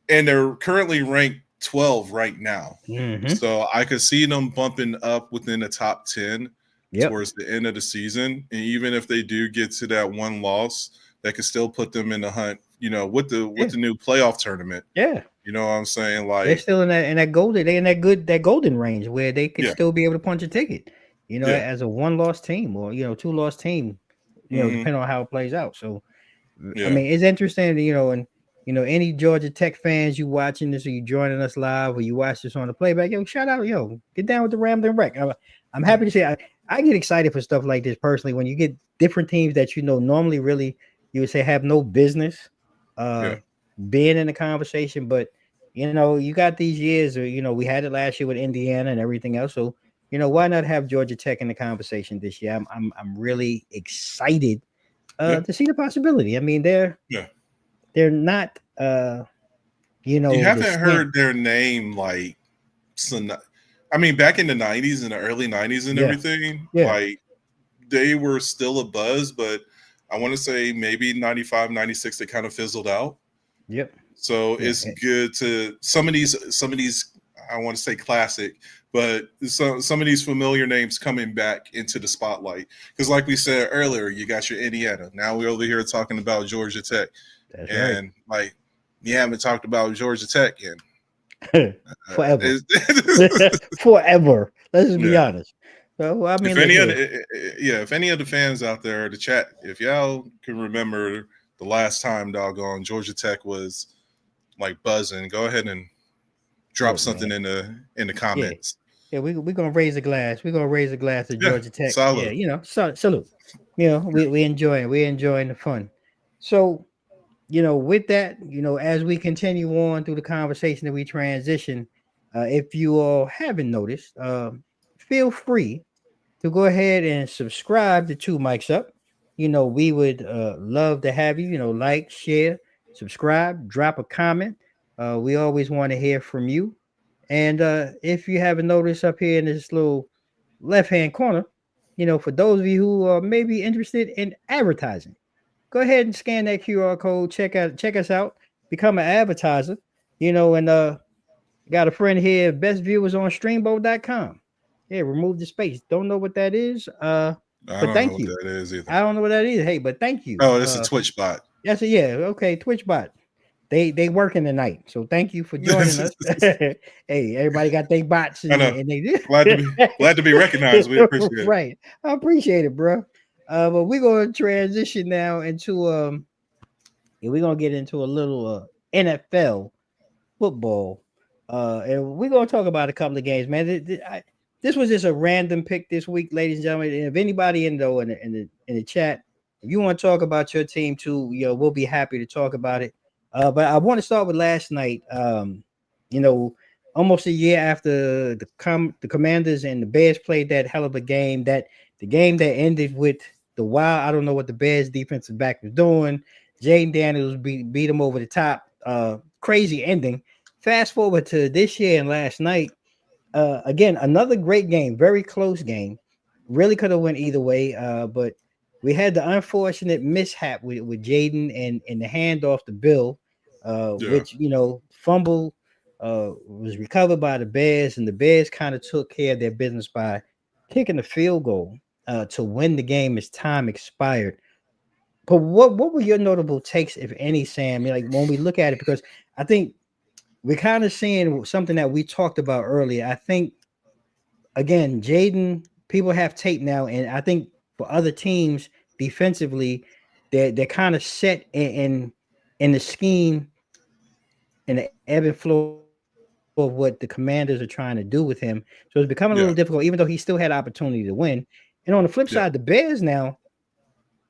and they're currently ranked 12 right now. Hmm. So I could see them bumping up within the top 10 Yep. towards the end of the season. And even if they do get to that one loss, that could still put them in the hunt, with Yeah. the new playoff tournament. Yeah. You know what I'm saying? They're Like, still in that golden range where they could yeah, still be able to punch a ticket, yeah. as a one loss team or two loss team, hmm depending on how it plays out. So I Yeah. mean, it's interesting, and any Georgia Tech fans you watching this or you joining us live or you watch this on the playback, shout out, get down with the Rambling Wreck. I'm happy to say I get excited for stuff like this personally when you get different teams that normally really you would say have no business uh Yeah. being in the conversation, but you got these years, or we had it last year with Indiana and everything else. So why not have Georgia Tech in the conversation this year? I'm really excited Yeah. to see the possibility. I mean, they're Yeah. not You the haven't stand. heard their name like, I mean, back in the 90s, in the early 90s and Yeah, everything, yeah. like they were still a buzz, but I want to say maybe 95, 96, they kind of fizzled out. Yep. So it's good to some of these I want to say classic, but some of these familiar names coming back into the spotlight. Because like we said earlier, you got your Indiana. Now we're over here talking about Georgia Tech. That's and like you haven't talked about Georgia Tech in forever. Forever. Let's just be honest. So I mean, if any of the fans out there, the chat, if y'all can remember the last time doggone Georgia Tech was like buzzing, go ahead and drop something in the comments. Yeah, we're gonna raise a glass. We're gonna raise a glass to Georgia Tech. Salute. Yeah, you know, salute. You know, we enjoying the fun. So, you know, with that, you know, as we continue on through the conversation that we transition, if you all haven't noticed, feel free to go ahead and subscribe to Two Mics Up. You know, we would love to have you, you know, like, share, subscribe, drop a comment. We always want to hear from you. And if you haven't noticed up here in this little left-hand corner, you know, for those of you who are maybe interested in advertising, go ahead and scan that QR code. Check us out. Become an advertiser. You know, and got a friend here, best viewers on streambo.com. Yeah, remove the space. Don't know what that is. But thank you. That is either. I don't know what that is. Hey, but thank you. Oh, it's a Twitch bot. That's okay, Twitch bot. They working tonight, so thank you for joining us. Hey, everybody got their bots, and they did. glad to be recognized. We appreciate it. Right, I appreciate it, bro. But we're gonna transition now into we're gonna get into a little NFL football, and we're gonna talk about a couple of games, man. This was just a random pick this week, ladies and gentlemen. And if anybody in the chat, if you want to talk about your team too, you know, we'll be happy to talk about it. But I want to start with last night. You know, almost a year after the Commanders and the Bears played that hell of a game, the game that ended with the wild. I don't know what the Bears defensive back was doing. Jaden Daniels beat him over the top. Crazy ending. Fast forward to this year and last night. Again, another great game, very close game. Really could have went either way. But we had the unfortunate mishap with Jaden and the handoff to Bill, which, you know, fumble was recovered by the Bears, and the Bears kind of took care of their business by kicking the field goal to win the game as time expired. But what were your notable takes, if any, Sam? Like when we look at it, because I think we're kind of seeing something that we talked about earlier. I think, again, Jaden, people have tape now, and I think for other teams defensively, they're kind of set in the scheme and the ebb and flow of what the Commanders are trying to do with him. So it's becoming a little difficult, even though he still had opportunity to win. And on the flip side, the Bears now,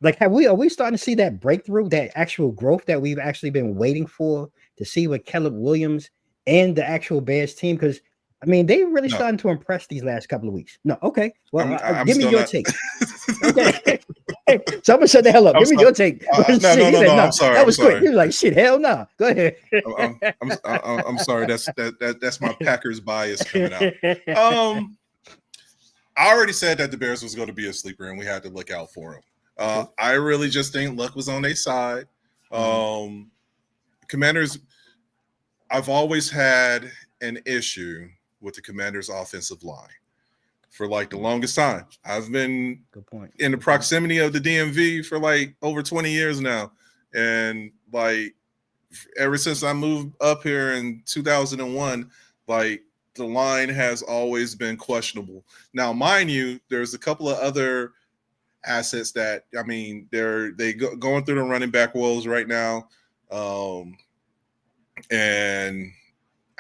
like, are we starting to see that breakthrough, that actual growth that we've actually been waiting for to see with Caleb Williams and the actual Bears team? Because I mean, they really starting to impress these last couple of weeks. No, okay. Well, give me your take. Okay. Someone shut the hell up. Give me your take. No, I'm sorry. That was quick. He was like, shit, hell no. Go ahead. I'm sorry. That's my Packers bias coming out. I already said that the Bears was going to be a sleeper, and we had to look out for them. I really just think luck was on their side. Commanders, I've always had an issue with the Commanders' offensive line for like the longest time. I've been in the proximity of the DMV for like over 20 years now. And like ever since I moved up here in 2001, like the line has always been questionable. Now, mind you, there's a couple of other assets that, I mean, going through the running back woes right now. And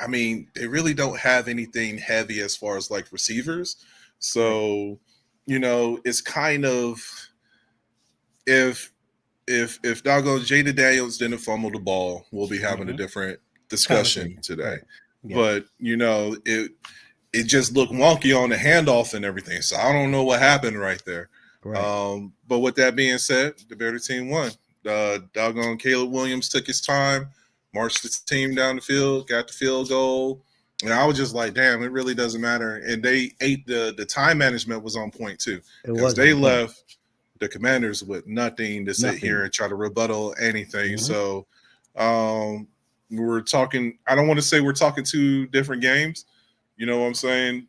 I mean, they really don't have anything heavy as far as like receivers. So, you know, it's kind of if doggone Jaden Daniels didn't fumble the ball, we'll be having a different discussion today. Yeah. But, you know, it just looked wonky on the handoff and everything. So I don't know what happened right there. Right. But with that being said, the better team won. Doggone Caleb Williams took his time, marched the team down the field, got the field goal. And I was just like, damn, it really doesn't matter. And they ate the time management was on point too. Because they left the Commanders with nothing to sit here and try to rebuttal anything. So we're talking. I don't want to say we're talking two different games. You know what I'm saying?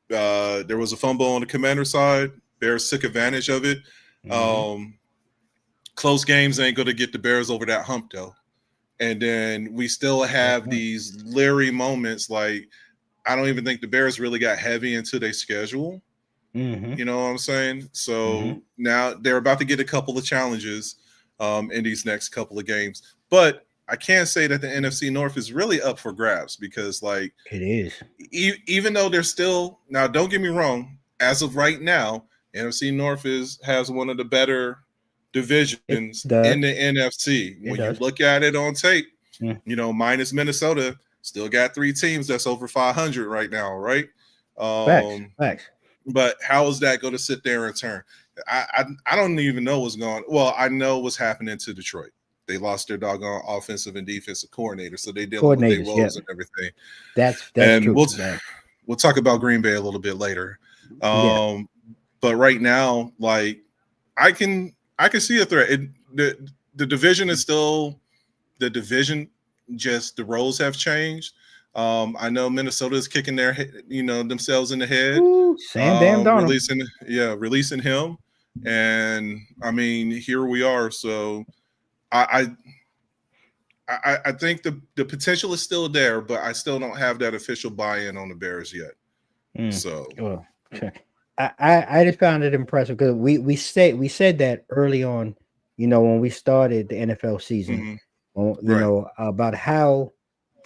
There was a fumble on the Commander side. Bears took advantage of it. Close games ain't going to get the Bears over that hump, though. And then we still have these leery moments. Like, I don't even think the Bears really got heavy into their schedule. You know what I'm saying? So now they're about to get a couple of challenges in these next couple of games. But I can't say that the NFC North is really up for grabs because, like, it is. Even though they're still – now, don't get me wrong. As of right now, NFC North has one of the better divisions in the NFC. When you look at it on tape, you know, minus Minnesota, still got 3 teams that's over 500 right now, right? Facts. But how is that going to sit there and turn? I don't even know what's going on. Well, I know what's happening to Detroit. They lost their doggone offensive and defensive coordinator, so they dealing with their woes and everything. That's and true. We'll talk about Green Bay a little bit later. But right now, like, I can see a threat. The division is still the division. Just the roles have changed. I know Minnesota is kicking their, themselves in the head. Ooh, Sam Darnold. Releasing him, and I mean, here we are. So I think the potential is still there, but I still don't have that official buy-in on the Bears yet. So I just found it impressive because we said that early on, you know, when we started the NFL season, you know, about how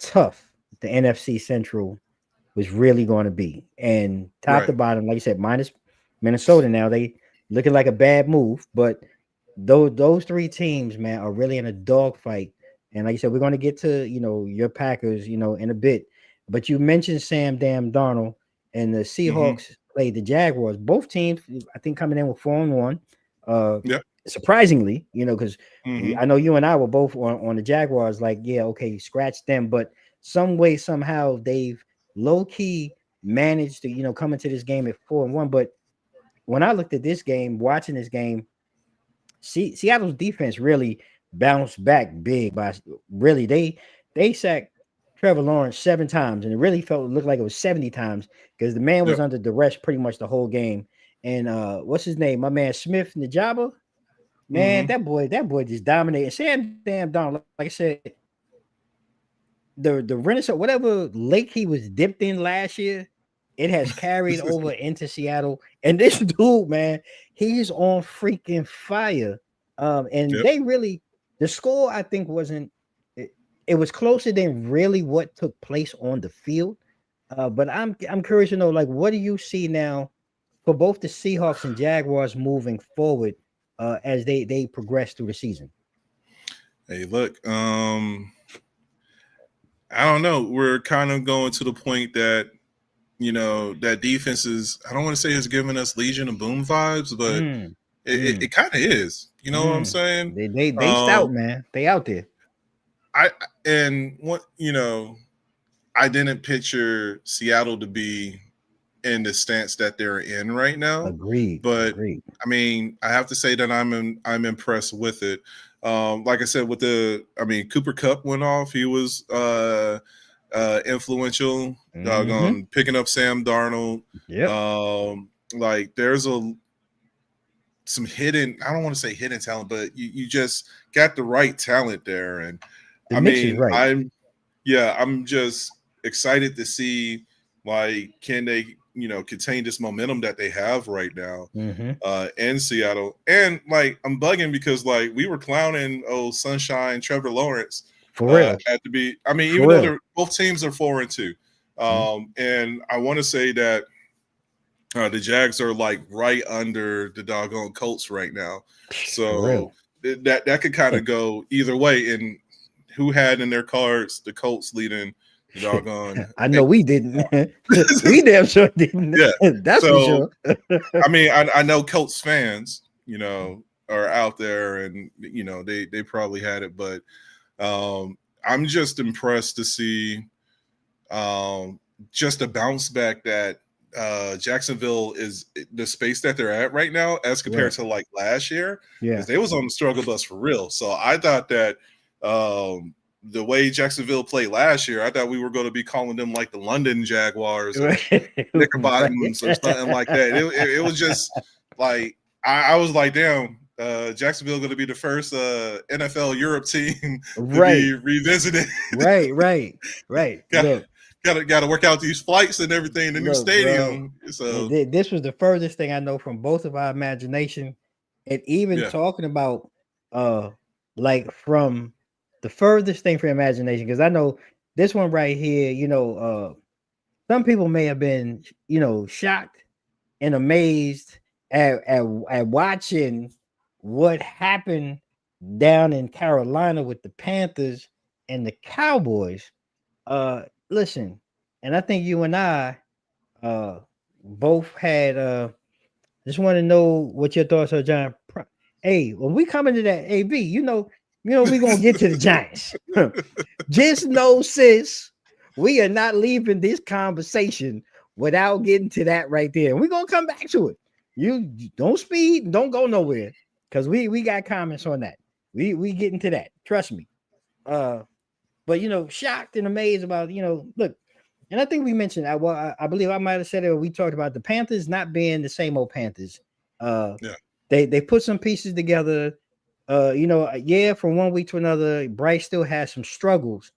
tough the NFC Central was really going to be, and top to bottom, like you said, minus Minnesota. Now they looking like a bad move, but those 3 teams, man, are really in a dogfight. And like you said, we're going to get to, you know, your Packers, you know, in a bit. But you mentioned Sam Darnold, and the Seahawks played the Jaguars. Both teams, I think, coming in with 4-1. Surprisingly, you know, because I know you and I were both on the Jaguars. Like, yeah, okay, scratch them. But some way, somehow, they've low key managed to, you know, come into this game at 4-1. But when I looked at this game, watching this game, Seattle's defense really bounced back big. By really, they sacked Trevor Lawrence 7 times, and it really looked like it was 70 times because the man was under duress pretty much the whole game. And what's his name? My man Smith Najaba. Man, that boy just dominated. Sam Darnold, like I said, the Renaissance, whatever lake he was dipped in last year, it has carried over into Seattle. And this dude, man, he's on freaking fire. And they really, the score, I think, wasn't, it was closer than really what took place on the field. But I'm curious to know, like, what do you see now for both the Seahawks and Jaguars moving forward as they progress through the season? Hey, look, I don't know. We're kind of going to the point that, you know, that defense is, I don't want to say it's giving us Legion of Boom vibes, but it kind of is. You know what I'm saying? They stout, man. They out there. I didn't picture Seattle to be in the stance that they're in right now. Agreed. I mean, I have to say that I'm impressed with it. Like I said, Cooper Kupp went off. He was influential on picking up Sam Darnold. Like there's some hidden, I don't want to say hidden talent, but you just got the right talent there. And I'm just excited to see, like, can they, you know, contain this momentum that they have right now in Seattle. And like, I'm bugging because like we were clowning Sunshine Trevor Lawrence for real even though both teams are 4-2. And I want to say that the Jags are like right under the doggone Colts right now. So that could kind of go either way. And who had in their cards the Colts leading the doggone? I know we didn't. We damn sure didn't. Yeah, that's for sure. I mean, I know Colts fans, you know, are out there, and you know they probably had it, but I'm just impressed to see just a bounce back that Jacksonville is the space that they're at right now as compared to like last year, because they was on the struggle bus for real. So I thought that the way Jacksonville played last year, I thought we were going to be calling them like the London Jaguars or Knickerbockers or something like that. It was just like I was like, damn, Jacksonville going to be the first NFL Europe team to be revisited. Right. Got to work out these flights and everything in the new stadium. Bro, so this was the furthest thing I know from both of our imagination, and even talking about like from the furthest thing for imagination, because I know this one right here, some people may have been, shocked and amazed at watching what happened down in Carolina with the Panthers and the Cowboys. Listen, and I think you and I both had just want to know what your thoughts are, John. Hey, when we come into that AB, we're gonna get to the Giants. Just know, sis, we are not leaving this conversation without getting to that right there. And we're gonna come back to it. You don't speed, don't go nowhere, because we got comments on that. We get into that. Trust me. But shocked and amazed about look, and I think we mentioned I believe I might have said it when we talked about the Panthers not being the same old Panthers. They put some pieces together. From one week to another, Bryce still has some struggles,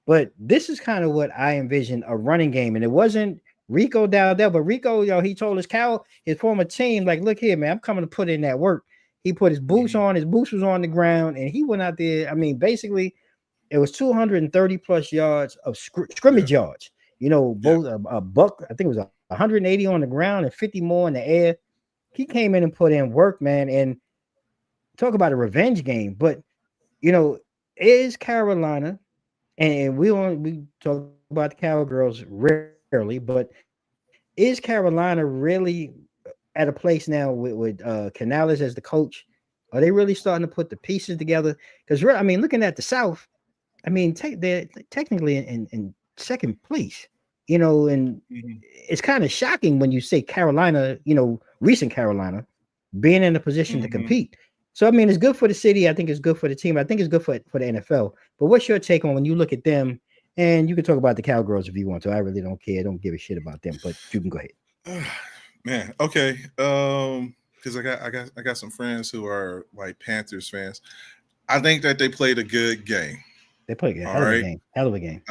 but this is kind of what I envisioned a running game, and it wasn't Rico down there, but Rico, he told his former team, like, look here, man, I'm coming to put in that work. He put his boots on, his boots was on the ground, and he went out there. I mean, basically, it was 230 plus yards of scrimmage yards. Both a buck, I think it was 180 on the ground and 50 more in the air. He came in and put in work, man, and talk about a revenge game. But is Carolina, and we talk about the Cowgirls rarely, but is Carolina really at a place now with Canales as the coach? Are they really starting to put the pieces together? Because looking at the South, they're technically in second place, and it's kind of shocking when you say Carolina, recent Carolina being in a position to compete. So, it's good for the city. I think it's good for the team. I think it's good for the NFL. But what's your take on when you look at them? And you can talk about the Cowgirls if you want to. I really don't care. I don't give a shit about them, but you can go ahead. Man, okay. Because I got some friends who are like Panthers fans. I think that they played a good game. They played a hell of a game.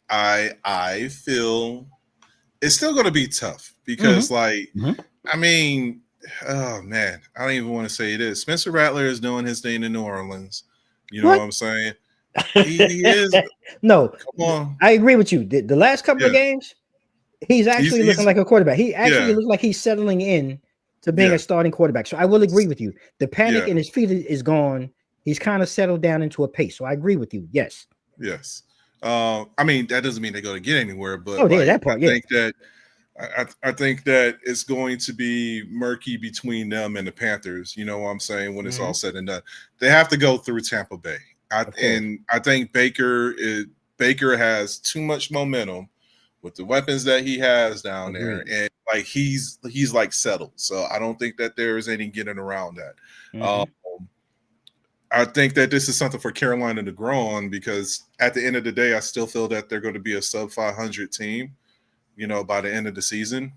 I feel it's still going to be tough because, oh man, I don't even want to say it is. Spencer Rattler is doing his thing in New Orleans. You know what I'm saying? He is. No, come on. I agree with you. The last couple of games, he's actually looking like a quarterback. He actually looks like he's settling in to being a starting quarterback. So I will agree with you. The panic in his feet is gone. He's kind of settled down into a pace. So I agree with you. Yes. That doesn't mean they're going to get anywhere, but that part, I think that it's going to be murky between them and the Panthers. You know what I'm saying? When it's all said and done, they have to go through Tampa Bay. I think Baker has too much momentum with the weapons that he has down there, and like he's like settled. So I don't think that there is any getting around that. I think that this is something for Carolina to grow on, because at the end of the day, I still feel that they're going to be a sub 500 team, by the end of the season,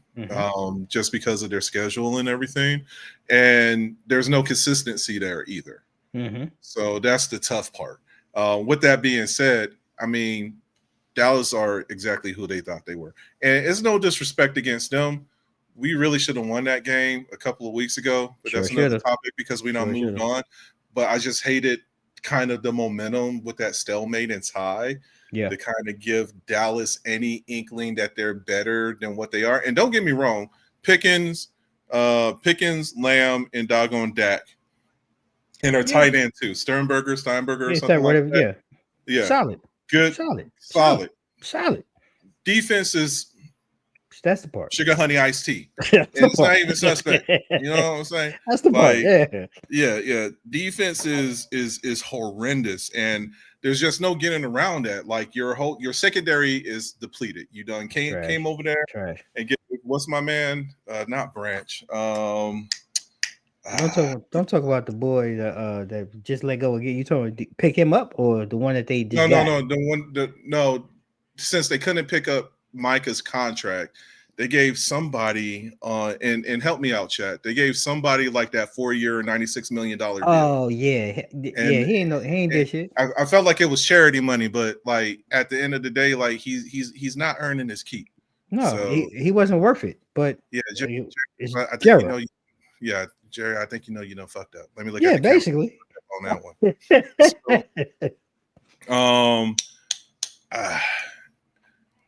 just because of their schedule and everything. And there's no consistency there either. So that's the tough part. With that being said, Dallas are exactly who they thought they were. And it's no disrespect against them. We really should have won that game a couple of weeks ago, but that's another topic because we don't moved on. But I just hated kind of the momentum with that stalemate and tie to kind of give Dallas any inkling that they're better than what they are. And don't get me wrong, Pickens, Lamb, and doggone Dak, and our tight end too, Steinberger or something like that. Yeah, solid, good, solid. Defense is. That's the part. Sugar honey iced tea. It's not even suspect. You know what I'm saying? That's the part. Yeah. Defense is horrendous, and there's just no getting around that. Like your secondary is depleted. You done came over there and get what's my man? Not Branch. Don't talk about the boy that just let go again. You told me pick him up or the one that they just no. Since they couldn't pick up Micah's contract, they gave somebody and help me out, chat. They gave somebody like that 4-year, $96 million deal. Oh yeah, he ain't this shit. I felt like it was charity money, but like at the end of the day, like he's not earning his keep. No, so, he wasn't worth it. But yeah, Jerry, I think Gerald. Jerry, I think you know fucked up. Let me look at the basically on that one.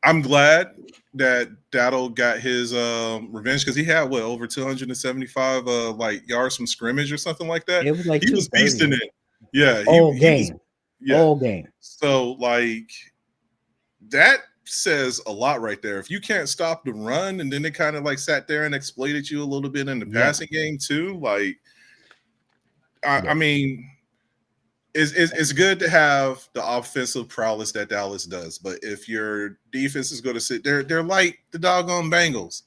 I'm glad that Dattle got his revenge because he had over 275 like yards from scrimmage or something like that. It was like he was beasting it. Yeah, all game. All game. So like that says a lot right there. If you can't stop the run, and then they kind of like sat there and exploited you a little bit in the passing game too. Like, I mean, it's good to have the offensive prowess that Dallas does, but if your defense is going to sit there, they're like the doggone Bengals.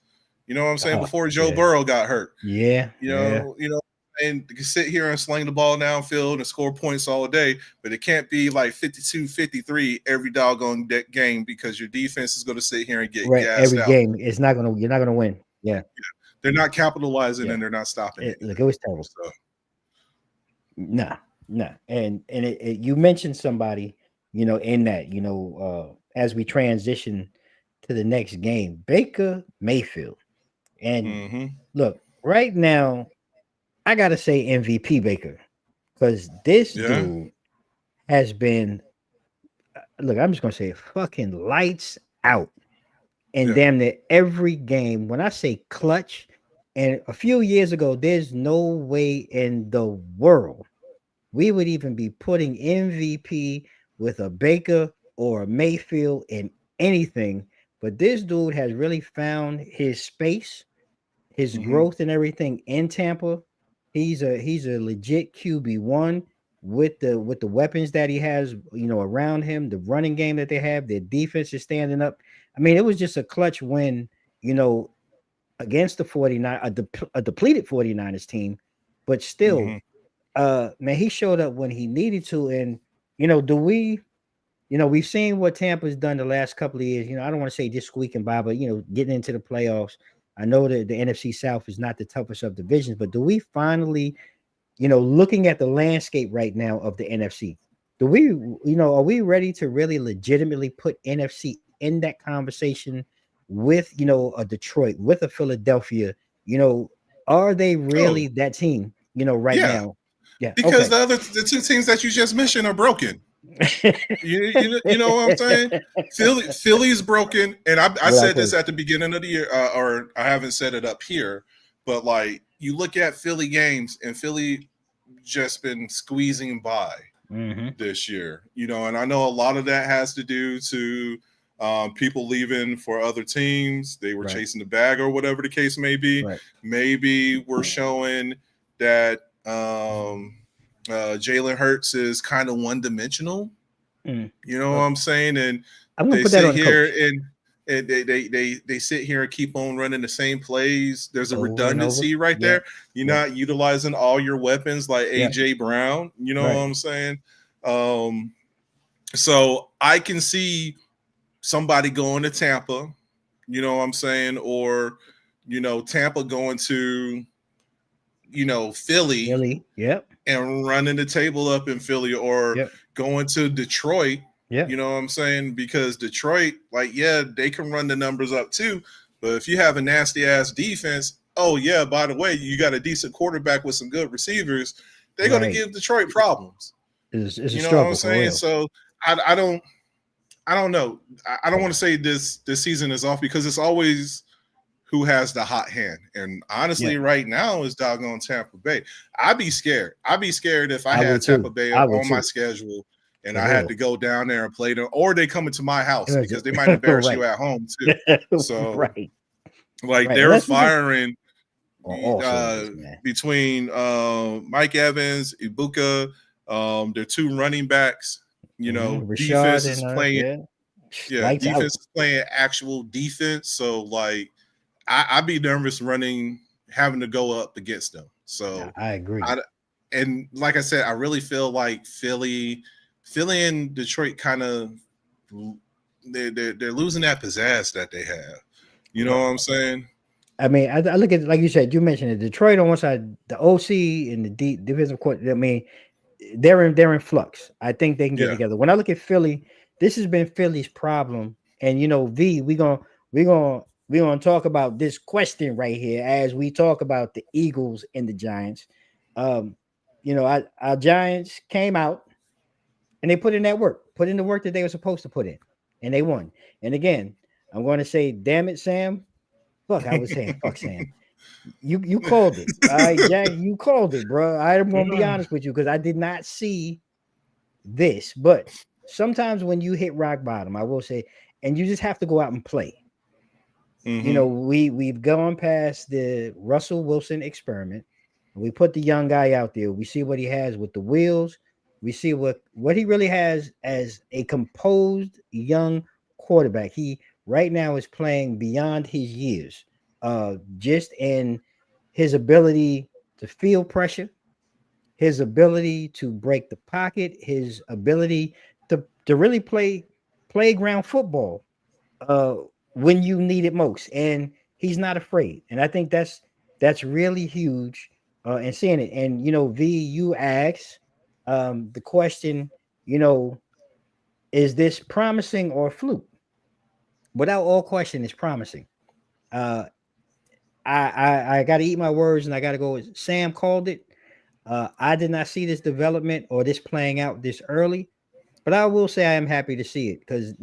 You know what I'm saying? Before Joe Burrow got hurt. Yeah. You know. And you can sit here and sling the ball downfield and score points all day, but it can't be like 52-53 every doggone game because your defense is going to sit here and get gassed every out. game. You're not going to win. Yeah. They're not capitalizing and they're not stopping it. Look, it was terrible. So. Nah. And you mentioned somebody, in that, as we transition to the next game, Baker Mayfield. And look, right now, I gotta say MVP Baker, because this dude has been, look, I'm just gonna say it, fucking lights out in damn near every game. When I say clutch, and a few years ago, there's no way in the world we would even be putting MVP with a Baker or a Mayfield in anything, but this dude has really found his space, his growth and everything in Tampa. He's a legit QB1 with the weapons that he has, around him, the running game that they have, their defense is standing up. I mean, it was just a clutch win, against the 49, a depleted 49ers team, but still, man, he showed up when he needed to. And, we've seen what Tampa's done the last couple of years. I don't want to say just squeaking by, but, getting into the playoffs. I know that the NFC South is not the toughest of divisions, but do we finally, looking at the landscape right now of the NFC, do we, are we ready to really legitimately put NFC in that conversation with, a Detroit, with a Philadelphia? Are they really that team, right now? Yeah. Because the two teams that you just mentioned are broken. you know what I'm saying? Philly's broken, and I said this at the beginning of the year, or I haven't said it up here, but like you look at Philly games, and Philly just been squeezing by this year, and I know a lot of that has to do to people leaving for other teams. They were chasing the bag or whatever the case may be. Maybe we're showing that Jalen Hurts is kind of one-dimensional. You know what I'm saying? And they sit here and they sit here and keep on running the same plays. There's a redundancy right there. You're not utilizing all your weapons like AJ Brown. You know what I'm saying? So I can see somebody going to Tampa, you know what I'm saying? Or, Tampa going to, Philly. And running the table up in Philly, or going to Detroit. You know what I'm saying? Because Detroit, they can run the numbers up too. But if you have a nasty ass defense, by the way, you got a decent quarterback with some good receivers, they're going to give Detroit problems. It's you know what I'm saying? So I don't know. I don't want to say this season is off, because it's always who has the hot hand. And honestly, right now is doggone Tampa Bay. I'd be scared. I'd be scared if I had Tampa Bay on my schedule and I had to go down there and play them, or they come into my house, because they might embarrass you at home too. So they're firing between Mike Evans, Ibuka, their two running backs. Rashad defense is and playing. Yeah, lights out. defense is playing actual defense. So like, I'd be nervous having to go up against them. So I agree. And like I said, I really feel like Philly and Detroit kind of they're losing that pizzazz that they have. You know what I'm saying? I mean, I look at, like you said, you mentioned it. Detroit on one side, the OC and the defensive court. I mean, they're in flux. I think they can get Yeah. together. When I look at Philly, this has been Philly's problem. And V, we're gonna talk about this question right here as we talk about the Eagles and the Giants. Um, our Giants came out and they put in the work that they were supposed to put in, and they won. And again, I'm going to say, damn it, Sam. Fuck, I was saying, fuck, Sam. You called it. All right, Jack, you called it, bro. I'm gonna be honest with you because I did not see this. But sometimes when you hit rock bottom, I will say, and you just have to go out and play. We've gone past the Russell Wilson experiment. We put the young guy out there. We see what he has with the wheels. We see what he really has as a composed young quarterback. He right now is playing beyond his years. Just in his ability to feel pressure, his ability to break the pocket, his ability to really play playground football when you need it most, and he's not afraid. And I think that's really huge. And seeing it, and V, you asked the question, is this promising or fluke? Without all question, it's promising. I got to eat my words, and I got to go with Sam called it. I did not see this development or this playing out this early, but I will say I am happy to see it because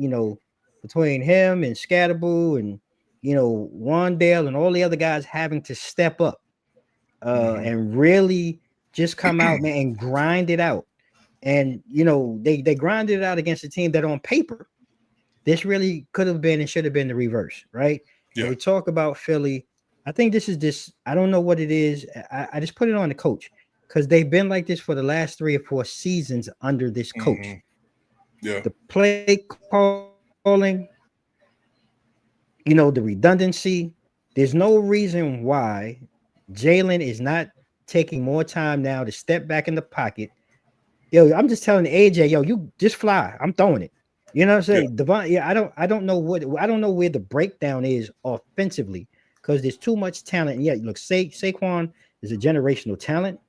between him and Scatterboo and Wandale and all the other guys having to step up and really just come out, man, and grind it out. And they grinded it out against a team that on paper this really could have been and should have been the reverse, right? Yeah. And we talk about Philly. I think this is this. I don't know what it is. I just put it on the coach because they've been like this for the last 3 or 4 seasons under this coach. Yeah. The play calling, the redundancy. There's no reason why Jalen is not taking more time now to step back in the pocket. Yo, I'm just telling AJ, yo, you just fly. I'm throwing it. You know what I'm saying? Yeah. Devon, I don't know where the breakdown is offensively because there's too much talent. And yeah, look, Saquon is a generational talent,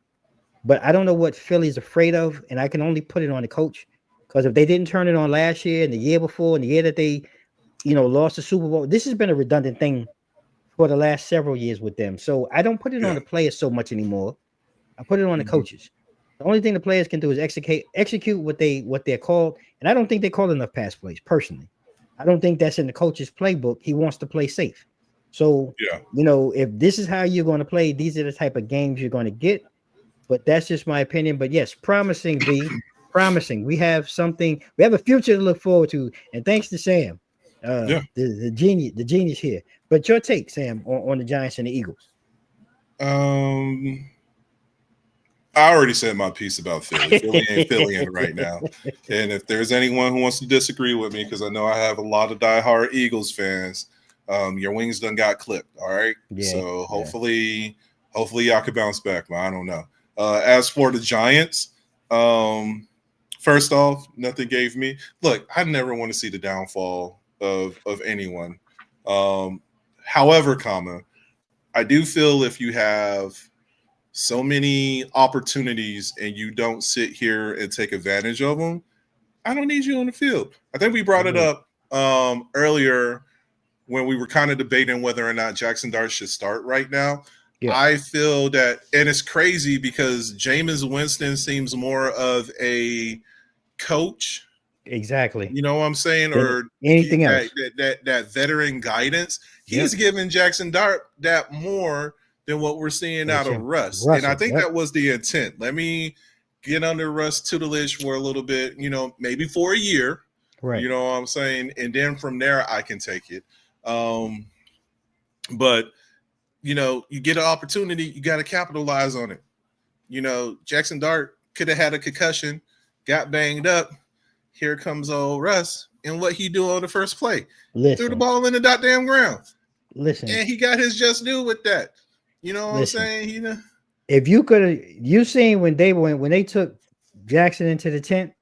but I don't know what Philly's afraid of, and I can only put it on the coach because if they didn't turn it on last year and the year before and the year that they, lost the Super Bowl, this has been a redundant thing for the last several years with them. So I don't put it on the players so much anymore. I put it on the coaches. The only thing the players can do is execute what they're called, and I don't think they call enough pass plays. Personally, I don't think that's in the coach's playbook. He wants to play safe. So if this is how you're going to play, these are the type of games you're going to get. But that's just my opinion. But yes, promising, V, promising. We have something. We have a future to look forward to. And thanks to Sam, the genius here. But your take, Sam, on the Giants and the Eagles. I already said my piece about Philly. Philly ain't Philly right now. And if there's anyone who wants to disagree with me, because I know I have a lot of diehard Eagles fans, your wings done got clipped. All right. Yeah, so hopefully y'all can bounce back, but I don't know. As for the Giants, first off, nothing gave me. Look, I never want to see the downfall of anyone. However, I do feel if you have so many opportunities and you don't sit here and take advantage of them, I don't need you on the field. I think we brought it up earlier when we were kind of debating whether or not Jackson Dart should start right now. Yeah. I feel that, and it's crazy because Jameis Winston seems more of a coach. Exactly. You know what I'm saying? Or anything else. That veteran guidance. He's giving Jackson Dart that more than what we're seeing out of Russ. And I think that was the intent. Let me get under Russ tutelage for a little bit, maybe for a year. Right. You know what I'm saying? And then from there, I can take it. But, you get an opportunity, you got to capitalize on it. Jackson Dart could have had a concussion, got banged up, here comes old Russ, and what he do on the first play? Threw the Listen, ball in the goddamn ground, listen, and he got his just due with that. You know what I'm listen. saying? If you seen when they took Jackson into the tent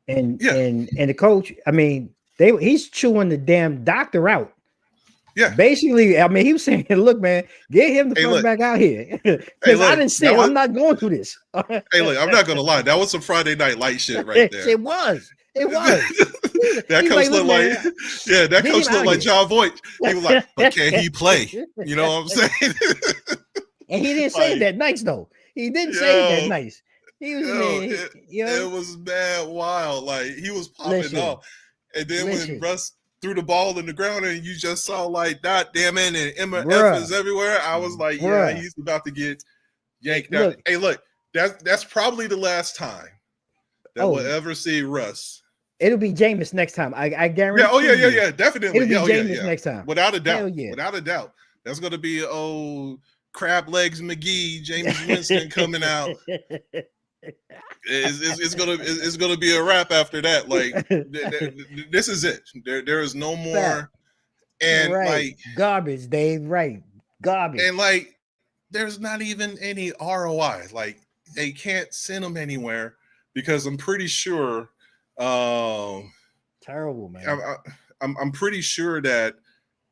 and Yeah, and the coach, I mean, he's chewing the damn doctor out. yeah. Basically, I mean, he was saying, "Look, man, get him the Hey, fuck look. back out here Hey, because I look. didn't see. I'm not going through this." Hey, look. I'm not gonna lie. That was some Friday Night Light shit right there. It was. It was. That He's coach "Look, looked like, man, yeah, that get coach him looked out like here." John Voight. He was like, but can he play? You know what I'm saying? And he didn't say it Like, that nice though. He didn't say it that yo, nice. He was, it was mad wild. Like he was popping listen, off. And then when listen, Russ threw the ball in the ground and you just saw like dot damn it and MF bruh, is everywhere, I was like, yeah, bruh. he's about to get yanked out. Look, Hey, look, that's probably the last time that we'll oh, ever see Russ. it'll be Jameis next time. I Yeah, guarantee. oh yeah, definitely. It'll be Yeah, oh Jameis yeah. next time. Without a doubt. Hell yeah. Without a doubt. That's gonna be old crab legs McGee, James Winston coming out. It's gonna be a wrap after that. Like this is it. There is no more. Fact. And Right. like Garbage, Dave. Right. Garbage. and like there's not even any ROI. Like they can't send them anywhere because I'm pretty sure. Terrible, man. I'm pretty sure that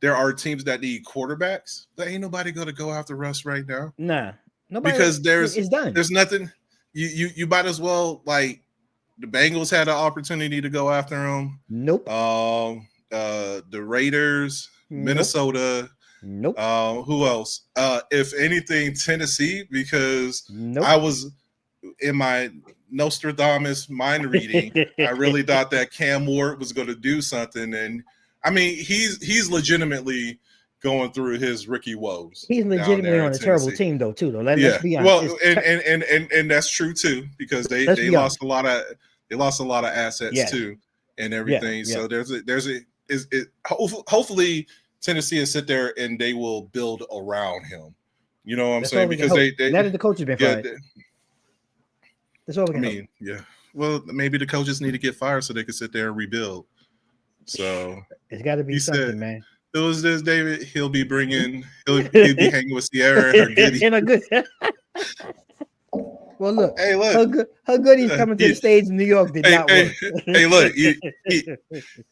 there are teams that need quarterbacks. But ain't nobody gonna go after Russ right now. Nah. Nobody, Because it's done. there's nothing. You might as well, like, the Bengals had an opportunity to go after him. Nope. The Raiders, Nope. Minnesota. Nope. Who else? If anything, Tennessee, because Nope. I was in my Nostradamus mind reading. I really thought that Cam Ward was going to do something, and I mean, he's legitimately going through his rookie woes. He's legitimately on a terrible team, though, too. Though, let's be honest. Well, and that's true too, because they lost a lot of assets too, and everything. Yeah. So hopefully Tennessee will sit there and they will build around him. You know what I'm saying? Because they now that the coach has been fired. That's all we can hope. Yeah. Well, maybe the coaches need to get fired so they can sit there and rebuild. So it's got to be something, man. It was this David. He'll be hanging with Sierra and her goodie. In a good. Well, look. Hey, look. Her goodies coming to the stage in New York did not work. Hey, look.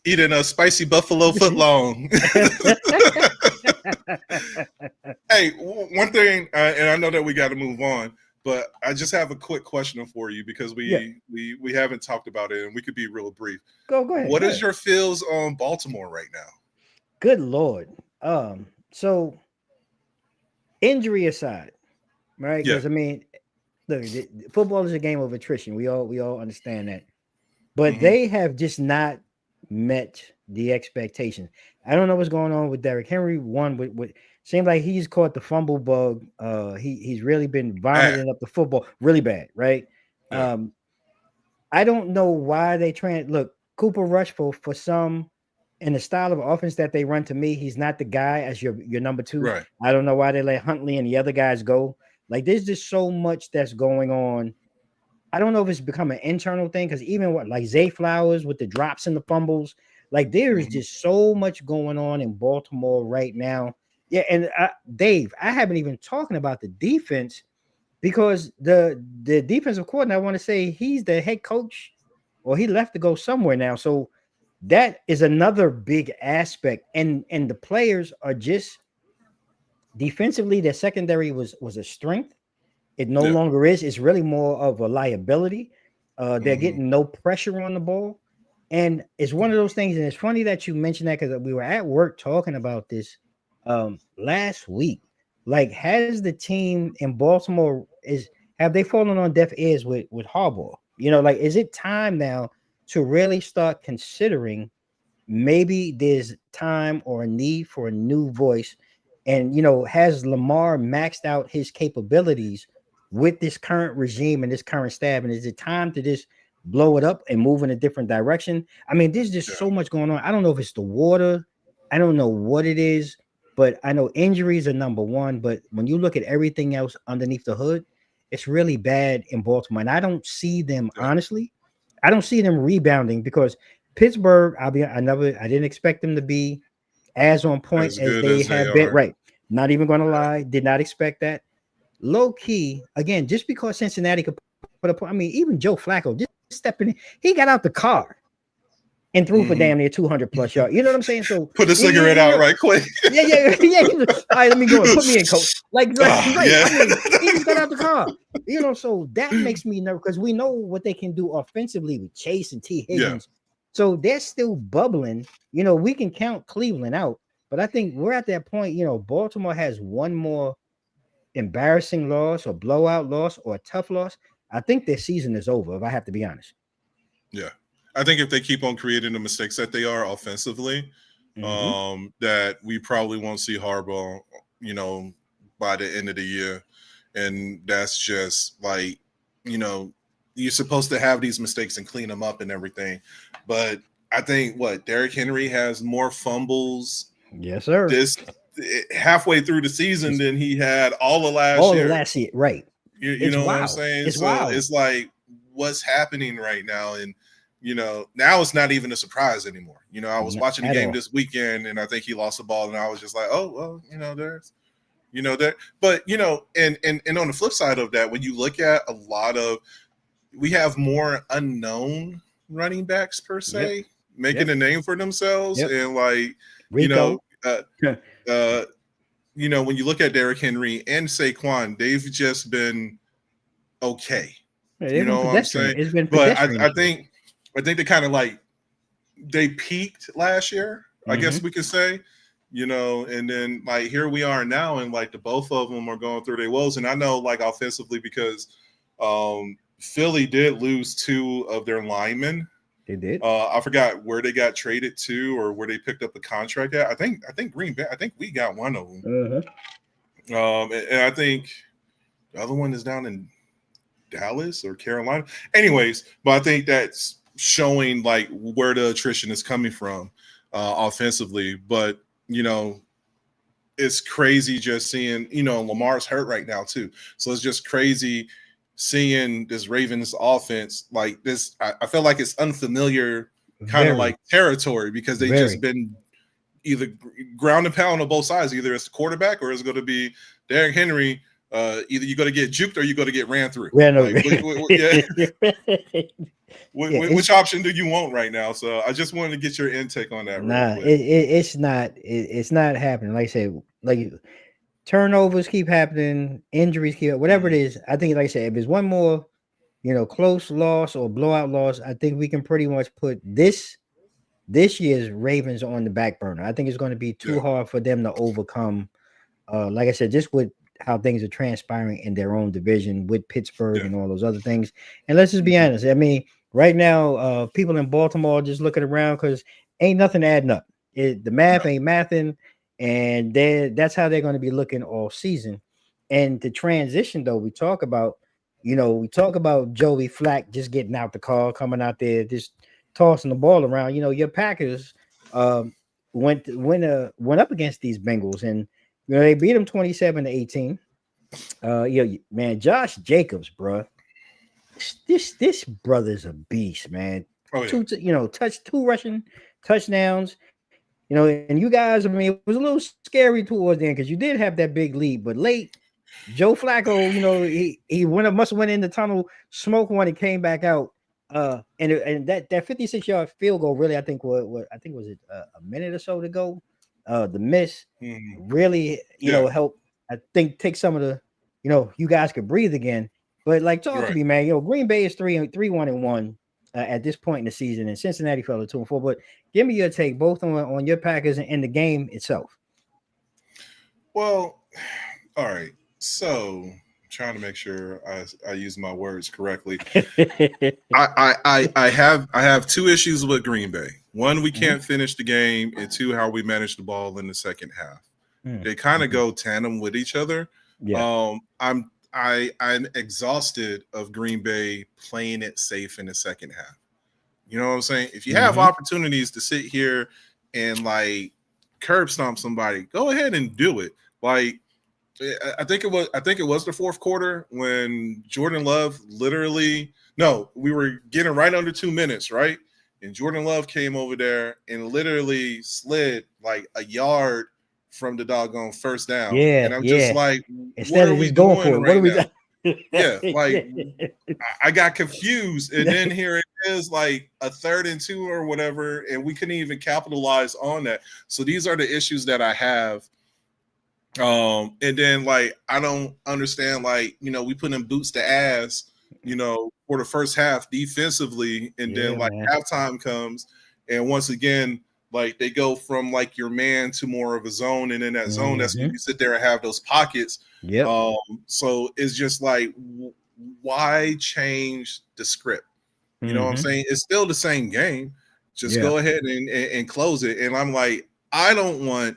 Eating a spicy buffalo footlong. Hey, one thing, and I know that we got to move on, but I just have a quick question for you because we haven't talked about it, and we could be real brief. Go ahead. What is your feels on Baltimore right now? Good Lord. So injury aside, right? Because I mean, look, football is a game of attrition. We all understand that, but they have just not met the expectations. I don't know what's going on with Derrick Henry. With seems like he's caught the fumble bug. He's really been vomiting up the football really bad, right? Yeah. I don't know why they look Cooper Rush for some. In the style of offense that they run, to me, he's not the guy as your number two. Right. I don't know why they let Huntley and the other guys go. Like, there's just so much that's going on. I don't know if it's become an internal thing because even like Zay Flowers with the drops and the fumbles, like there is just so much going on in Baltimore right now. Yeah, and Dave, I haven't even talking about the defense because the defensive coordinator, I want to say he's the head coach, or he left to go somewhere now. So that is another big aspect, and the players are just defensively. Their secondary was a strength. It no longer is. It's really more of a liability. They're getting no pressure on the ball, and it's one of those things. And it's funny that you mentioned that because we were at work talking about this last week. Like, has the team in Baltimore have they fallen on deaf ears with Harbaugh? You know, like, is it time now to really start considering maybe there's time or a need for a new voice? And, you know, has Lamar maxed out his capabilities with this current regime and this current staff? And is it time to just blow it up and move in a different direction? I mean, there's just so much going on. I don't know if it's the water. I don't know what it is, but I know injuries are number one. But when you look at everything else underneath the hood, it's really bad in Baltimore. And I don't see them, honestly, I don't see them rebounding because Pittsburgh, I didn't expect them to be as on point as as good they as they have been. are. Right. Not even going to lie. Did not expect that. Low key, again, just because Cincinnati could put up, I mean, even Joe Flacco just stepping in, he got out the car and threw for Mhm. damn near 200 plus yards. You know what I'm saying? So, Put the cigarette out right quick. yeah. All right, let me go and put me in, coach. Like right. Yeah. I mean, he just got out the car. So that makes me nervous because we know what they can do offensively with Chase and T. Yeah. Higgins. So they're still bubbling. We can count Cleveland out, but I think we're at that point. Baltimore has one more embarrassing loss or blowout loss or a tough loss. I think their season is over, if I have to be honest. Yeah. I think if they keep on creating the mistakes that they are offensively, that we probably won't see Harbaugh, by the end of the year. And that's just like, you're supposed to have these mistakes and clean them up and everything. But I think Derrick Henry has more fumbles. Yes, sir. This halfway through the season than he had all of last all year. Of last year, right? You know wild. what I'm saying? It's so wild. It's like what's happening right now, and now it's not even a surprise anymore. I was watching the game this weekend, and I think he lost the ball, and I was just like, oh well, there's, there. But and on the flip side of that, when you look at a lot of, we have more unknown running backs per se making a name for themselves, and like Rico. when you look at Derrick Henry and Saquon, they've just been okay. You know what I'm saying? It's been but I think they kind of like they peaked last year, I guess we could say, and then like here we are now, and like the both of them are going through their woes. And I know like offensively because Philly did lose 2 of their linemen. They did. I forgot where they got traded to or where they picked up the contract at. I think Green Bay. I think we got one of them. And I think the other one is down in Dallas or Carolina. Anyways, but I think that's showing like where the attrition is coming from offensively. But it's crazy just seeing. Lamar's hurt right now too, so it's just crazy seeing this Ravens offense like this. I feel like it's unfamiliar kind of like territory because they just been either ground and pound on both sides. Either it's the quarterback or it's going to be Derrick Henry. Either you're going to get juked or you're going to get ran through. Which option do you want right now? So I just wanted to get your intake on that. It's not happening. Like I said, like turnovers keep happening, injuries keep, whatever it is. I think, like I said, if there's one more, close loss or blowout loss, I think we can pretty much put this year's Ravens on the back burner. I think it's going to be too hard for them to overcome. Like I said, just with how things are transpiring in their own division with Pittsburgh and all those other things. And let's just be honest. I mean, right now, people in Baltimore are just looking around because ain't nothing adding up. The math ain't mathing. And that's how they're going to be looking all season. And the transition, though, we talk about Joey Flack just getting out the car, coming out there, just tossing the ball around. Your Packers went up against these Bengals, and they beat them 27-18. Man, Josh Jacobs, bro. This brother's a beast, man. Oh, yeah. 2 rushing touchdowns. And you guys, I mean, it was a little scary towards the end because you did have that big lead, but late, Joe Flacco, he must have went in the tunnel, smoked one, and came back out. And that 56-yard field goal really, I think was it a minute or so to go. The miss really, helped. I think take some of the, you guys could breathe again. But like, talk to me, man. Green Bay is 3-1-1. At this point in the season, and Cincinnati fell to 2-4. But give me your take, both on your Packers and the game itself. Well, all right. So, I'm trying to make sure I use my words correctly. I have 2 issues with Green Bay. One, we can't finish the game, and 2, how we manage the ball in the second half. They kind of go tandem with each other. Yeah. I'm exhausted of Green Bay playing it safe in the second half. You know what I'm saying? If you have opportunities to sit here and like curb stomp somebody, go ahead and do it. Like, I think it was. I think it was the fourth quarter when Jordan Love literally. No, we were getting right under 2 minutes, right? And Jordan Love came over there and literally slid like a yard from the doggone first down. And Yeah, I'm just yeah. like, what Instead are of we just going for doing it, what right are we now? doing? Yeah, like I got confused, and then here it is, like a 3rd and 2 or whatever, and we couldn't even capitalize on that. So these are the issues that I have. And then like I don't understand, like, we put in boots to ass, for the first half defensively, and Yeah, then like man. halftime comes, and once again, like they go from like your man to more of a zone, and in that zone, that's when you sit there and have those pockets. Yep. So it's just like, why change the script? You know what I'm saying? It's still the same game. Just go ahead and close it. And I'm like, I don't want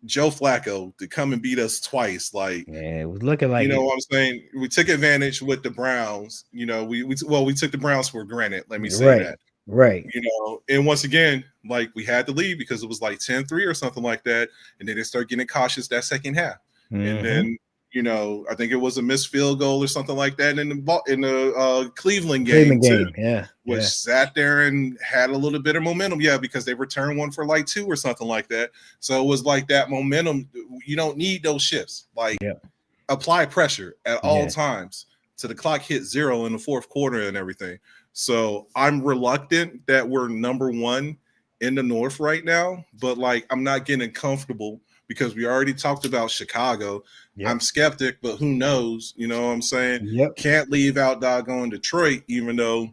Joe Flacco to come and beat us twice. Like, yeah, it was looking like what I'm saying? We took advantage with the Browns. We took the Browns for granted. Let me say that. Right. And once again, like we had to leave because it was like 10-3 or something like that. And then they start getting cautious that second half. And then, I think it was a missed field goal or something like that in the Cleveland game too. Yeah. Which sat there and had a little bit of momentum. Yeah, because they returned one for like 2 or something like that. So it was like that momentum. You don't need those shifts. Like apply pressure at all times to the clock hit 0 in the fourth quarter and everything. So I'm reluctant that we're number 1 in the North right now, but like I'm not getting comfortable because we already talked about Chicago. I'm skeptic, but who knows? You know what I'm saying? Can't leave out doggone Detroit, even though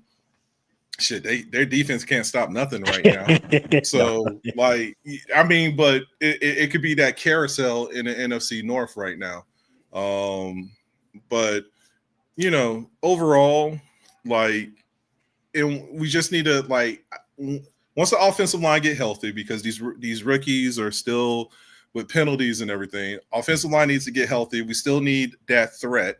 shit, their defense can't stop nothing right now. So like, I mean, but it could be that carousel in the NFC North right now. But overall, like, and we just need to, like, once the offensive line get healthy, because these rookies are still with penalties and everything. Offensive line needs to get healthy. We still need that threat,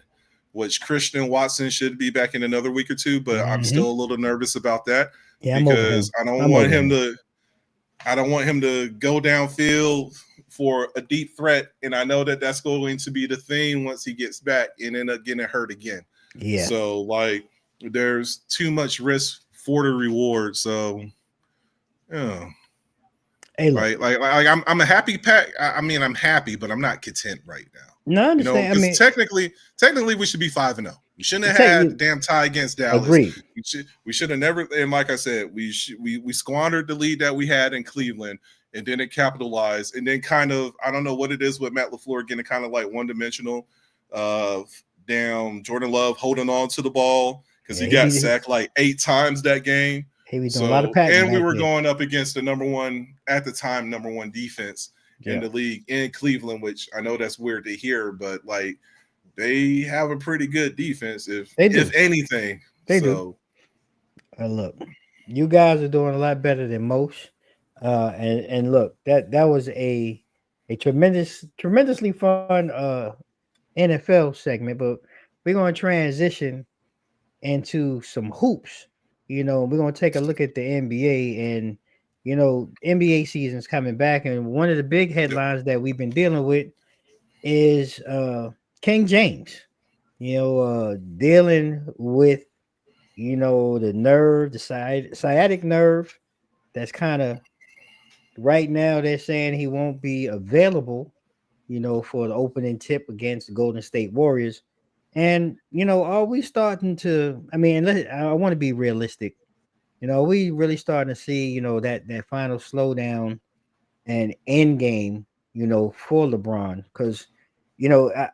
which Christian Watson should be back in another week or 2, but I'm still a little nervous about that because I don't want him to go downfield for a deep threat, and I know that that's going to be the thing once he gets back and end up getting hurt again. Yeah. So like, there's too much risk for the reward. So, hey, like I'm a happy pack. I mean, I'm happy, but I'm not content right now. No, I understand. I mean, technically, we should be 5-0. We shouldn't have had the damn tie against Dallas. Agreed. We should have never. And like I said, we squandered the lead that we had in Cleveland, and then it capitalized, and then kind of, I don't know what it is with Matt LaFleur getting kind of like one-dimensional. Damn, Jordan Love holding on to the ball because he got sacked like 8 times that game. He was doing a lot of packing, and we were going up against the number one defense in the league in Cleveland, which I know that's weird to hear, but like they have a pretty good defense if anything. They do. Look, you guys are doing a lot better than most. And look, that was a tremendously fun NFL segment, but we're going to transition into some hoops. We're going to take a look at the NBA, and NBA season's coming back, and one of the big headlines that we've been dealing with is King James, dealing with the nerve, the sciatic nerve. That's kind of right now they're saying he won't be available for the opening tip against the Golden State Warriors. And are we starting to, I mean, I want to be realistic. Are we really starting to see that final slowdown and end game for LeBron? Because I'm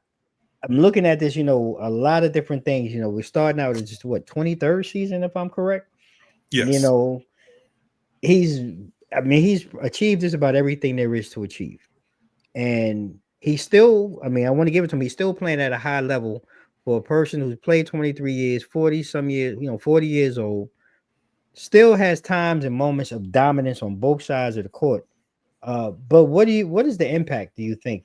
looking at this, a lot of different things. We're starting out at just 23rd season, if I'm correct. Yes. He's achieved just about everything there is to achieve. And he's still, I want to give it to him. He's still playing at a high level for a person who's played 23 years, 40 some years, 40 years old, still has times and moments of dominance on both sides of the court. But what is the impact, do you think?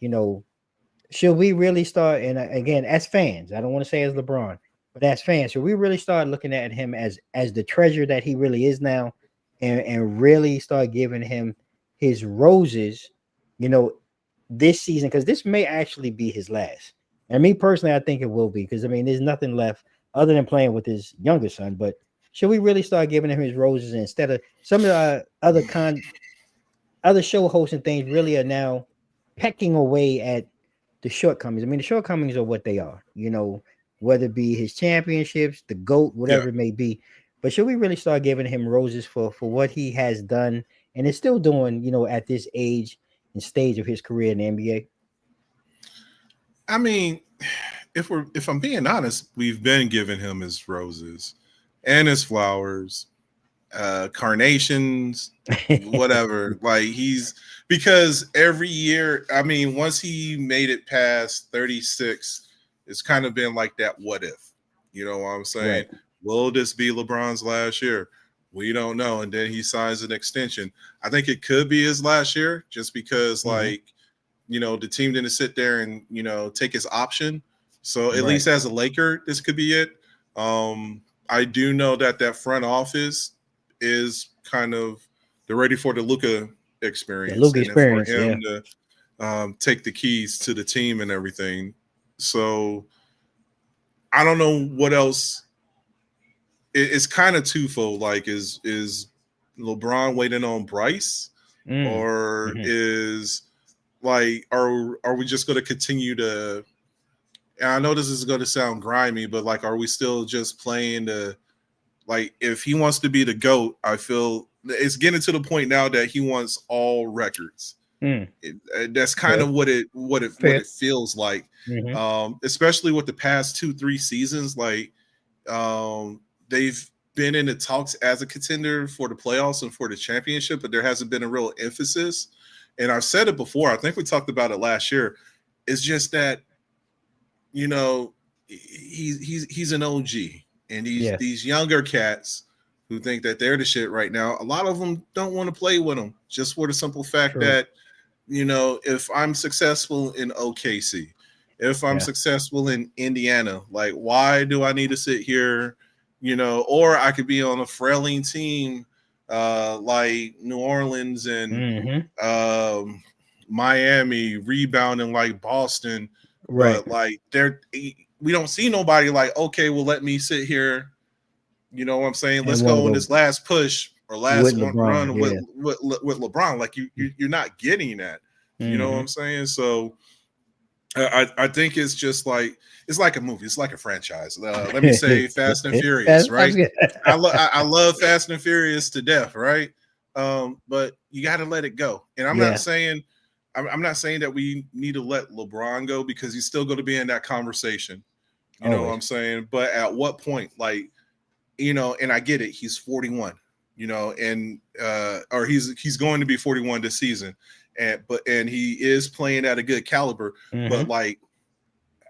Should we really start, and again, as fans, I don't want to say as LeBron, but as fans, should we really start looking at him as the treasure that he really is now, and really start giving him his roses, this season, because this may actually be his last. And me personally, I think it will be, because I mean, there's nothing left other than playing with his younger son. But should we really start giving him his roses instead of some of the other show hosts and things really are now pecking away at the shortcomings? I mean, the shortcomings are what they are, whether it be his championships, the GOAT, Yeah. whatever it may be. But should we really start giving him roses for what he has done and is still doing, at this age and stage of his career in the NBA? I mean, if I'm being honest, we've been giving him his roses and his flowers, carnations, whatever. Like because every year, I mean, once he made it past 36, it's kind of been like that what if. You know what I'm saying? Right. Will this be LeBron's last year? We don't know. And then he signs an extension. I think it could be his last year just because, the team didn't sit there and, take his option. So at least as a Laker, this could be it. I do know that front office is kind of they're ready for the Luka experience. The Luka experience, for him to take the keys to the team and everything. So I don't know what else. It's kind of twofold. Like, is LeBron waiting on Bryce, or is like are we just going to continue to? And I know this is going to sound grimy, but like, are we still just playing the? Like, if he wants to be the GOAT, I feel it's getting to the point now that he wants all records. That's kind of what it feels like, especially with the past 2-3 seasons. Like, they've been in the talks as a contender for the playoffs and for the championship, but there hasn't been a real emphasis. And I've said it before. I think we talked about it last year. It's just that, he's an OG, and these younger cats who think that they're the shit right now, a lot of them don't want to play with him, just for the simple fact that, if I'm successful in OKC, if I'm successful in Indiana, like, why do I need to sit here, or I could be on a frailing team like New Orleans and Miami, rebounding like Boston. But like, we don't see nobody like, okay, well, let me sit here. You know what I'm saying? Let's go in this last push or last run with LeBron. Like, you're not getting that. You know what I'm saying? So I think it's just like, it's like a movie. It's like a franchise. Let me say Fast and Furious, right? I love Fast and Furious to death, right? But you got to let it go. And I'm not saying that we need to let LeBron go, because he's still going to be in that conversation. You know what I'm saying? But at what point, like, and I get it. He's 41, and or he's going to be 41 this season. And he is playing at a good caliber, but like,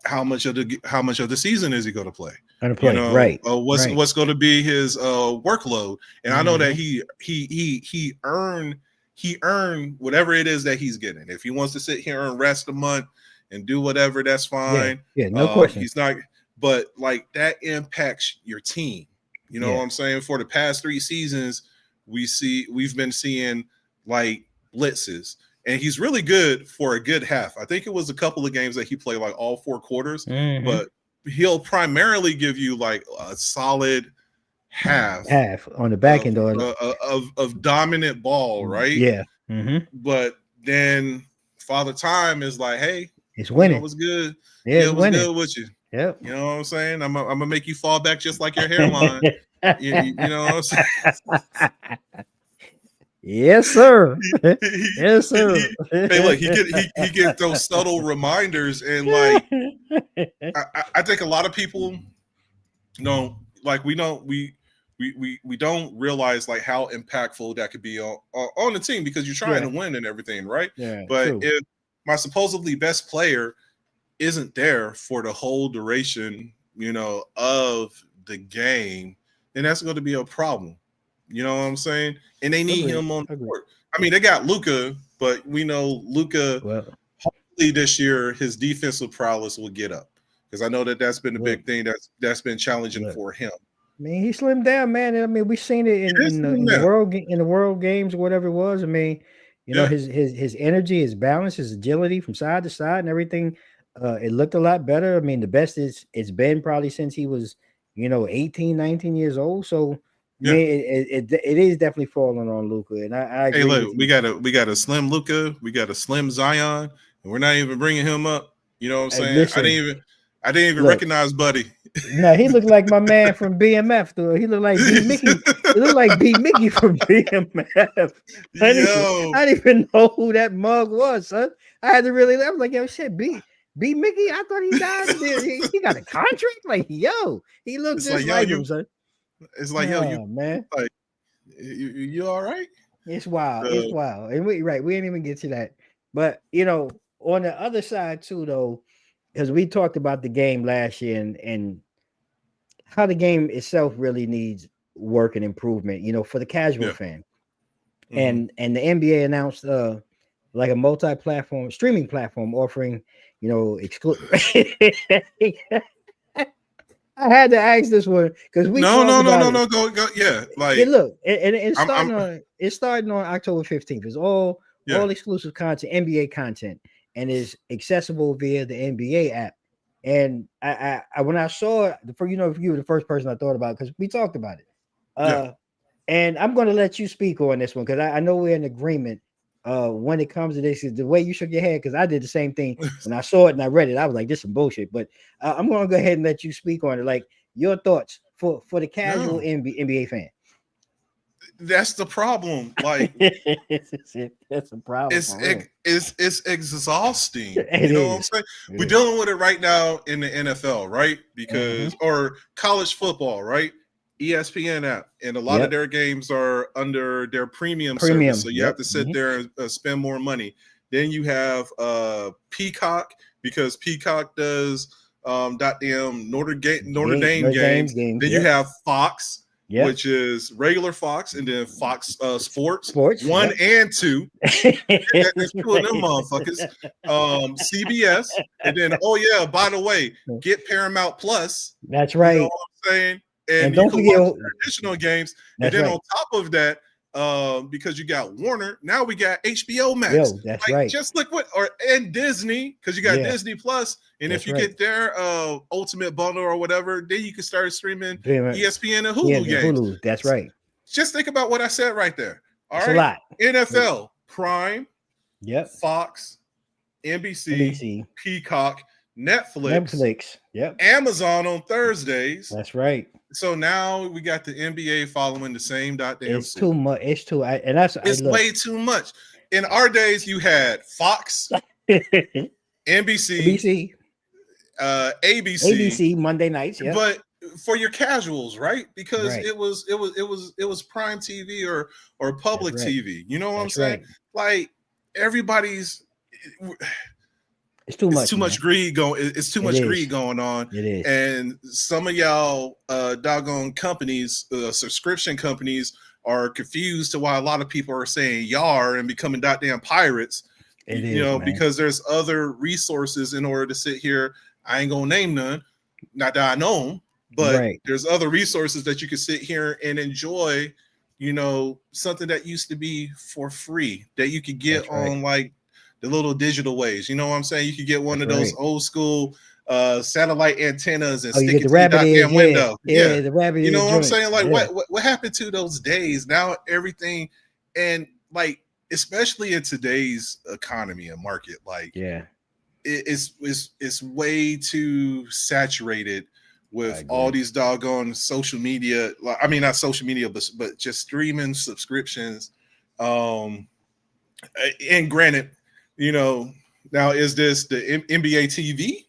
how much of the season is he going to play? What's going to be his workload? And I know that he earned whatever it is that he's getting. If he wants to sit here and rest a month and do whatever, that's fine. Yeah, no question. He's not, but like, that impacts your team. You know what I'm saying? For the past 3 seasons, we've been seeing like blitzes. And he's really good for a good half. I think it was a couple of games that he played like all 4 quarters, but he'll primarily give you like a solid half on the back end of dominant ball, right? Yeah. But then Father Time is like, hey, it's winning. It was good. Yeah, it was good with you. Yep. You know what I'm saying? I'm gonna make you fall back just like your hairline. you know what I'm saying? Yes, sir. Yes, sir. Hey, look, he get those subtle reminders, and like, I think a lot of people don't we don't realize like how impactful that could be on the team, because you're trying to win and everything, right? Yeah. But true. if my supposedly best player isn't there for the whole duration, of the game, then that's going to be a problem. You know what I'm saying? And they need him on the court. I mean, they got Luka, but we know Luka, hopefully this year, his defensive prowess will get up, because I know that's been the big thing that's been challenging for him. I mean, he slimmed down, man. I mean, we've seen it in the world games or whatever it was. I mean, You know, his energy, his balance, his agility from side to side and everything. It looked a lot better. I mean, the best it's been probably since he was, 18, 19 years old. So I Yeah. mean, it is definitely falling on Luka, and I Hey, agree with look, you. we got a slim Luca, we got a slim Zion, and we're not even bringing him up. You know what I'm Hey, saying? listen, I didn't even look, recognize Buddy. no, he looked like my man from BMF. Though he looked like B Mickey. He looked like B Mickey from BMF. Yo, I didn't even know who that mug was, son. I had to really. I was like, yo, shit, B Mickey. I thought he died. He got a contract. Like, yo, he looked it's like just yo, like him, son. you Oh man, like you all right? it's wild. It's Uh, wild. And we didn't even get to that. But on the other side too, though, because we talked about the game last year and how the game itself really needs work and improvement, for the casual yeah. fan. Mm-hmm. And the NBA announced like a multi-platform streaming platform offering, exclusive. I had to ask this one because we No, talked no, no, about no, it. no. Go. Yeah, Yeah, like look, and it's I'm. starting on October 15th. It's all Yeah, exclusive content, NBA content, and is accessible via the NBA app. And I when I saw it, you were the first person I thought about because we talked about it. yeah. And I'm going to let you speak on this one because I know we're in agreement. When it comes to this, is the way you shook your head because I did the same thing when I saw it and I read it. I was like, "This is some bullshit." But I'm going to go ahead and let you speak on it. Like your thoughts for the casual No, NBA fan. that's the problem. Like That's a problem for real. it's exhausting. It You know what I'm is. saying? It We're is. dealing with it right now in the NFL, right? Mm-hmm. Because or college football, right? ESPN app, and a lot of Yep. their games are under their premium service, Premium. so you have Yep. to sit Mm-hmm. there and spend more money. Then you have Peacock because Peacock does goddamn Notre Dame Notre Dame games. games. Then you Yep. have Fox, Yep. which is regular Fox, and then Fox Sports Sports. 1 Yep. and 2. There's two of them motherfuckers. CBS, and then by the way, get Paramount Plus. That's You know right. what I'm saying? And And you don't can forget. watch traditional games, and That's then on right. top of that, because you got Warner, now we got HBO Max. Yo, that's Like right. just look and Disney, because you got Yeah, Disney Plus, and if that's you right. get their ultimate bundle or whatever, then you can start streaming Damn. ESPN and Yeah, Hulu the games. Hulu. That's right. Just think about what I said right there. All It's a right. lot. NFL, Prime, Yep. Fox, NBC, NBC, Peacock, Netflix, Netflix. Yep. Amazon on Thursdays. That's right. So now we got the NBA following the same goddamn It's suit. too much. It's too. And that's. It's Look. way too much. In our days, you had Fox, NBC, NBC, ABC, ABC, Monday nights. Yep. but for your casuals, right? Because Right. it was prime TV or That's public right. TV. You know what I'm That's saying? right. Like everybody's It's too it's much. too Man. much greed going. It's too It much is. greed going on, It is. and some of y'all doggone companies, subscription companies, are confused to why a lot of people are saying "yar" and becoming goddamn pirates. It is, man. Because there's other resources in order to sit here. I ain't gonna name none, not that I know them, but Right. there's other resources that you can sit here and enjoy. Something that used to be for free that you could get That's right. on like the little digital ways. You know what I'm saying? You could get one That's of those right. old school satellite antennas and Oh, you stick get it the to your rabbit ears. goddamn Yeah. window. Yeah. The rabbit You ear know what I'm joints. saying? Like Yeah. what happened to those days? Now everything, and like especially in today's economy and market, like Yeah. it's way too saturated I with agree. all these doggone social media. Like, I mean, not social media, but just streaming subscriptions. And granted, now is this the NBA TV?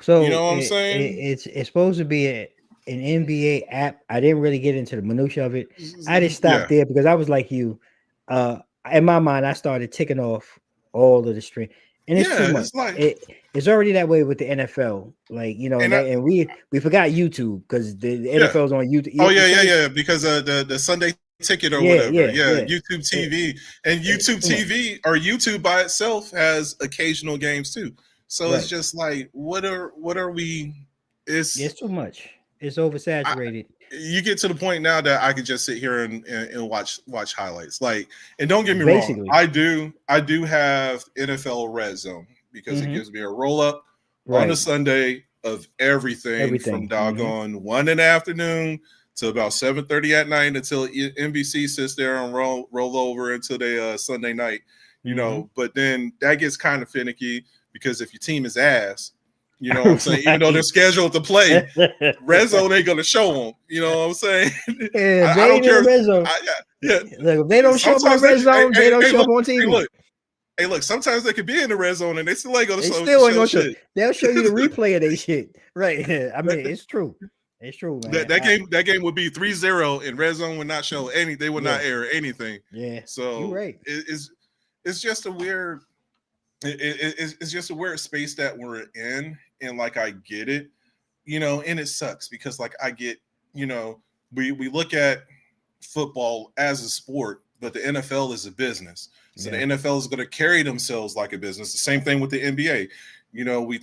So You know what I'm saying? it's supposed to be an NBA app. I didn't really get into the minutia of it. I just Yeah, stopped there because I was like you. In my mind, I started ticking off all of the stream, and it's too yeah. much. It's like, It's already that way with the NFL. Like and I, and we forgot YouTube because the yeah. NFL's on YouTube. Oh The same- yeah. Because the Sunday ticket or Yeah, whatever. yeah, Yeah, yeah. YouTube TV and It's YouTube too much. TV or YouTube by itself has occasional games too. So it's Right. just like, what are we? It's too much. It's I, oversaturated. you get to the point now that I could just sit here and watch highlights. Like, and don't get me Basically. wrong, I do have NFL Red Zone because it gives me a roll up on a Sunday of everything. From doggone 1 in the afternoon to about 7:30 at night until NBC sits there and roll over until they Sunday night. You know, but then that gets kind of finicky because if your team is ass, you know what I'm saying? Even though they're scheduled to play, Red Zone ain't going to show them. You know what I'm saying? Yeah, I don't care. Red Zone. Look, if they don't show up on Red Zone, they don't show up on TV. Look, sometimes they could be in the Red Zone and they still ain't going to show. Still ain't going to show. They'll show you the replay of their shit. Right. I mean, it's true. It's true, man. That game would be 3-0 and Red Zone would not show any. They would not air anything. Yeah. So you're right. It's just a weird. It's just a weird space that we're in, and like I get it, you know, and it sucks because like I get, you know, we look at football as a sport, but the NFL is a business, so the NFL is going to carry themselves like a business. The same thing with the NBA. You know, we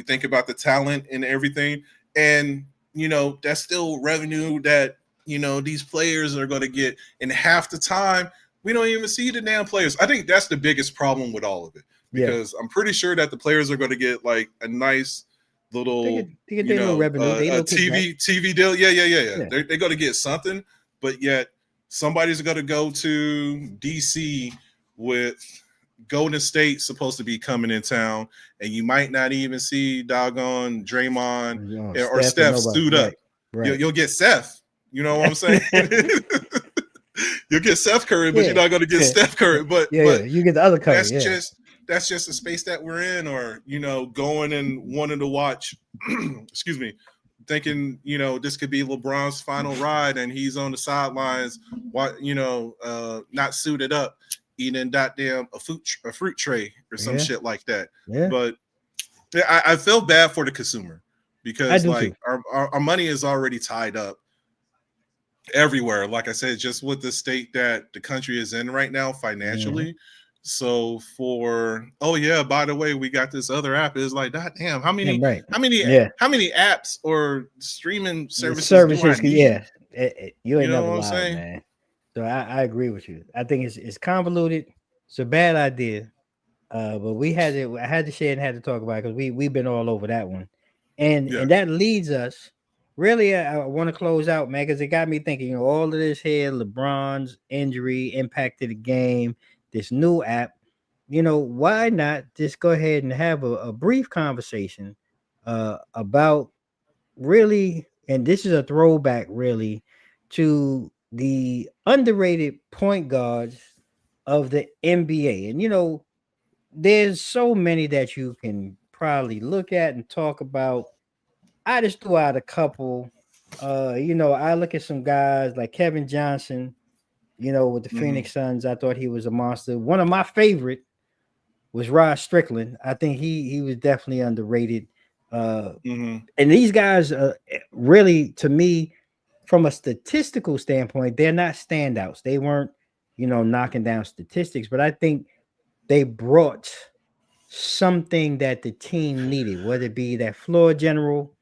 think about the talent and everything, and you know that's still revenue that you know these players are going to get, and half the time we don't even see the damn players. I think that's the biggest problem with all of it. Because I'm pretty sure that the players are going to get like a nice little, revenue. TV deal. Yeah. They're going to get something, but yet somebody's going to go to DC with Golden State supposed to be coming in town, and you might not even see doggone Draymond or Steph suit up. Right. You'll get Seth. You know what I'm saying? You'll get Seth Curry, but you're not going to get Steph Curry. But you get the other Curry. That's just the space that we're in, or, you know, going and wanting to watch, excuse me, thinking, you know, this could be LeBron's final ride and he's on the sidelines, not suited up, eating a fruit tray or some shit like that. Yeah. But I feel bad for the consumer because like our money is already tied up everywhere. Like I said, just with the state that the country is in right now financially. So by the way, we got this other app. It's like, God damn, how many apps or streaming services do I need? You ain't never lied, man. So I agree with you. I think it's convoluted. It's a bad idea. But I had to share and had to talk about it because we've been all over that one. And that leads us. Really, I want to close out, man, because it got me thinking, you know, all of this here, LeBron's injury impacted the game. This new app, you know, why not just go ahead and have a brief conversation about really, and this is a throwback really to the underrated point guards of the NBA. And, you know, there's so many that you can probably look at and talk about. I just threw out a couple. You know, I look at some guys like Kevin Johnson, you know, with the Phoenix Suns. I thought he was a monster. One of my favorite was Rod Strickland. I think he was definitely underrated. And these guys, really, to me, from a statistical standpoint, they're not standouts. They weren't, you know, knocking down statistics, but I think they brought something that the team needed, whether it be that floor general,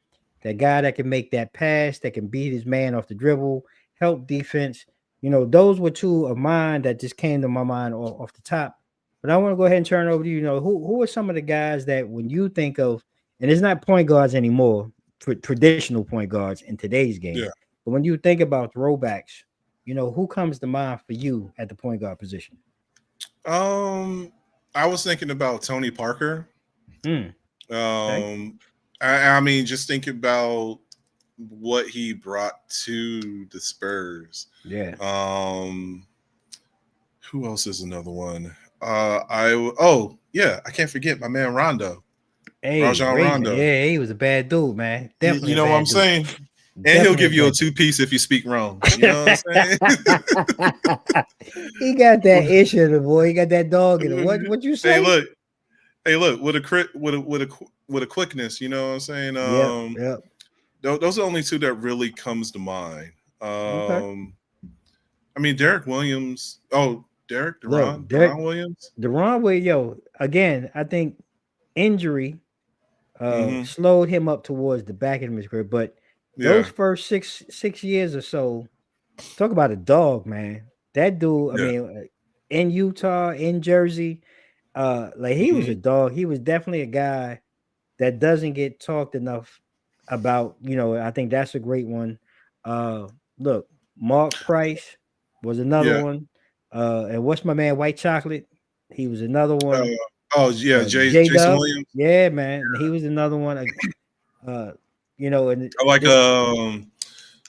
that guy that can make that pass, that can beat his man off the dribble, help defense. You know, those were two of mine that just came to my mind off the top. But I want to go ahead and turn over to you. You know, who are some of the guys that when you think of, and it's not point guards anymore, traditional point guards in today's game. Yeah. But when you think about throwbacks, you know, who comes to mind for you at the point guard position? I was thinking about Tony Parker. I mean, just thinking about what he brought to the Spurs. Yeah. Who else is another one? I can't forget my man Rondo. Rajon Rondo. Yeah, he was a bad dude, man. Definitely. You know what I'm saying? And he'll give you a 2-piece if you speak wrong. You know what I'm saying? He got that issue in the boy. He got that dog in him. What you say? Hey, look, with a quickness, you know what I'm saying? Yep. Those are the only two that really comes to mind. I mean, Derek Williams. Oh, Deron Williams. Deron Williams, again, I think injury slowed him up towards the back end of his career, but Those Yeah. first six years or so, talk about a dog, man. That dude, I Yeah. mean, in Utah, in Jersey, like he was Hmm. a dog. He was definitely a guy that doesn't get talked enough about. I think that's a great one. Look, Mark Price was another Yeah. one. And what's my man, White Chocolate? He was another Uh, one. oh yeah, J Jason Dub, Williams. yeah, man. He was another one. Uh, and I like the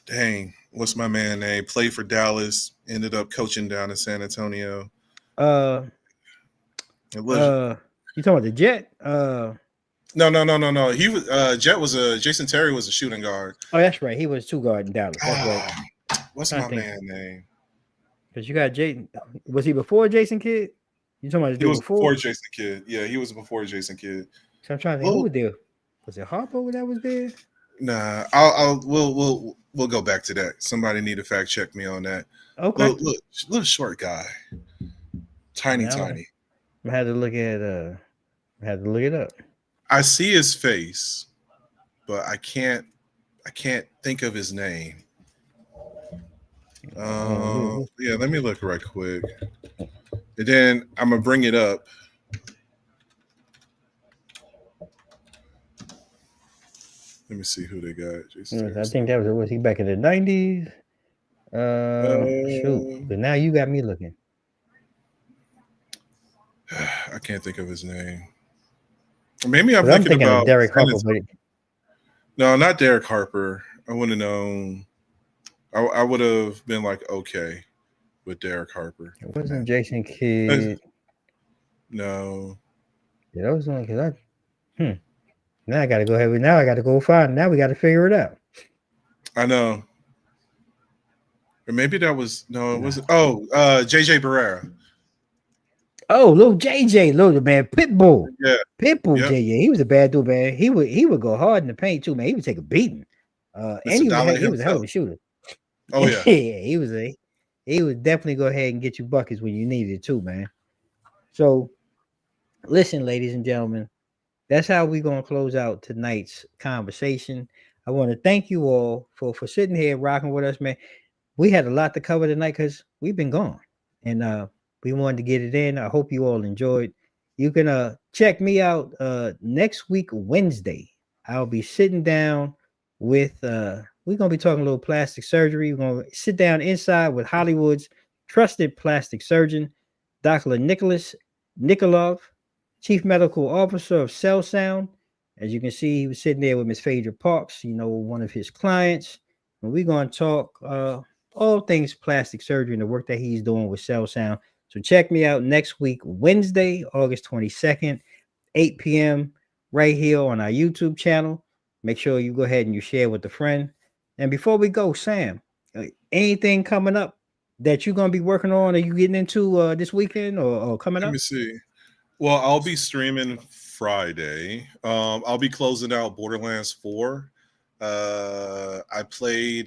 dang, what's my man name? Played for Dallas, ended up coaching down in San Antonio. uh It was you talking about the Jet? no. He was Jet was a Jason Terry was a shooting guard. Oh, that's right. He was two guard in Dallas. That's right. What's trying my to think man name? because you got Jason. Was he before Jason Kidd? You talking about the He dude was before before? Jason Kidd. Yeah, he was before Jason Kidd. So I'm trying to think who Well, was there. Was it Harpo that was there? nah, we'll go back to that. Somebody need to fact check me on that. Okay. Little short guy, tiny. I had to look at I had to look it up. I see his face, but I can't think of his name. Yeah, let me look right quick, and then I'm gonna bring it up. Let me see who they got. I think that was he back in the 90s? Shoot. But now you got me looking. I can't think of his name. Maybe I'm thinking about of Derek Harper, but no, not Derek Harper. I wouldn't have known. I would have been like okay with Derek Harper. It wasn't Jason Kidd. No. Yeah, that was only because Now I got to go ahead. Now I got to go find. Now we got to figure it out. I know. Or maybe that was it wasn't. Oh, JJ Barrera. Oh, little JJ, little man, Pitbull. Yeah. Pitbull JJ. He was a bad dude, man. He would go hard in the paint too, man. He would take a beating. And he was a hell of a shooter. Oh yeah. Yeah, he would definitely go ahead and get you buckets when you needed it too, man. So listen, ladies and gentlemen, that's how we're gonna close out tonight's conversation. I want to thank you all for sitting here rocking with us, man. We had a lot to cover tonight because we've been gone, and we wanted to get it in. I hope you all enjoyed. You can check me out next week, Wednesday. I'll be sitting down with we're gonna be talking a little plastic surgery. We're gonna sit down inside with Hollywood's trusted plastic surgeon, Dr. Nicholas Nikolov, Chief Medical Officer of Cell Sound. As you can see, he was sitting there with Miss Phaedra Parks, one of his clients. And we're going to talk all things plastic surgery and the work that he's doing with Cell Sound. So check me out next week, Wednesday, August 22nd, 8 p.m. right here on our YouTube channel. Make sure you go ahead and you share with a friend. And before we go, Sam, anything coming up that you're going to be working on? Are you getting into this weekend or coming up? Let me see. Well, I'll be streaming Friday. I'll be closing out Borderlands 4. I played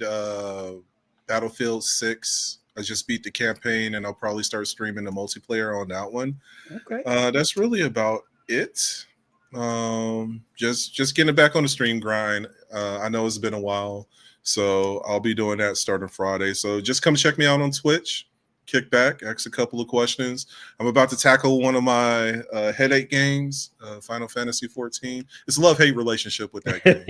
Battlefield 6. I just beat the campaign, and I'll probably start streaming the multiplayer on that one. Okay. That's really about it. Just getting back on the stream grind. I know it's been a while, so I'll be doing that starting Friday. So just come check me out on Twitch. Kick back, ask a couple of questions. I'm about to tackle one of my headache games, Final Fantasy 14. It's a love-hate relationship with that game.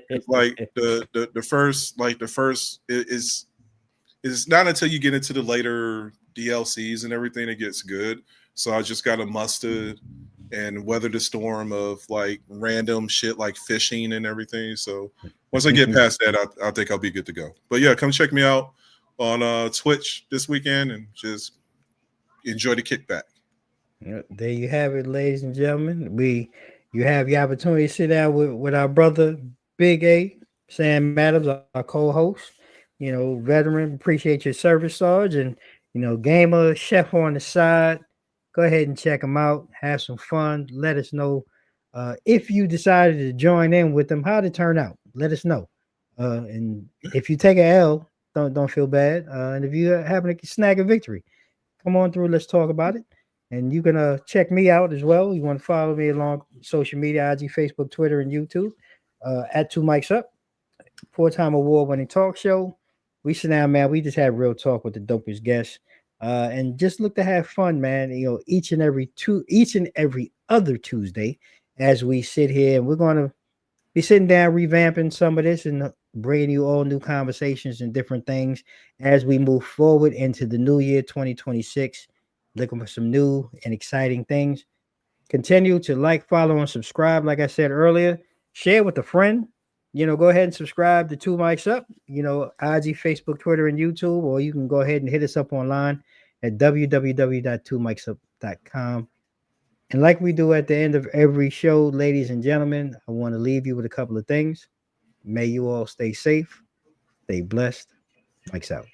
It's like the first is not until you get into the later DLCs and everything it gets good. So I just got to muster and weather the storm of like random shit like fishing and everything. So once I get past that, I think I'll be good to go. But yeah, come check me out on Twitch this weekend and just enjoy the kickback. There you have it, ladies and gentlemen. You have the opportunity to sit down with our brother Big A, Sam Adams, our co-host. Veteran. Appreciate your service, Sarge, and gamer chef on the side. Go ahead and check them out. Have some fun. Let us know if you decided to join in with them. How did it turn out? Let us know. And if you take an L, don't feel bad. And if you happen to snag a victory, come on through. Let's talk about it. And you can check me out as well. You want to follow me along social media, IG, Facebook, Twitter, and YouTube at 2 Mics Up. 4-time award-winning talk show. We sit down, man. We just have real talk with the dopest guests, and just look to have fun, man. Each and every other Tuesday, as we sit here, and we're gonna be sitting down, revamping some of this, and bringing you all new conversations and different things as we move forward into the new year, 2026. Looking for some new and exciting things. Continue to like, follow, and subscribe. Like I said earlier, share with a friend. Go ahead and subscribe to Two Mics Up. IG, Facebook, Twitter, and YouTube, or you can go ahead and hit us up online at www.twomicsup.com. And like we do at the end of every show, ladies and gentlemen, I want to leave you with a couple of things. May you all stay safe, stay blessed. Mics out.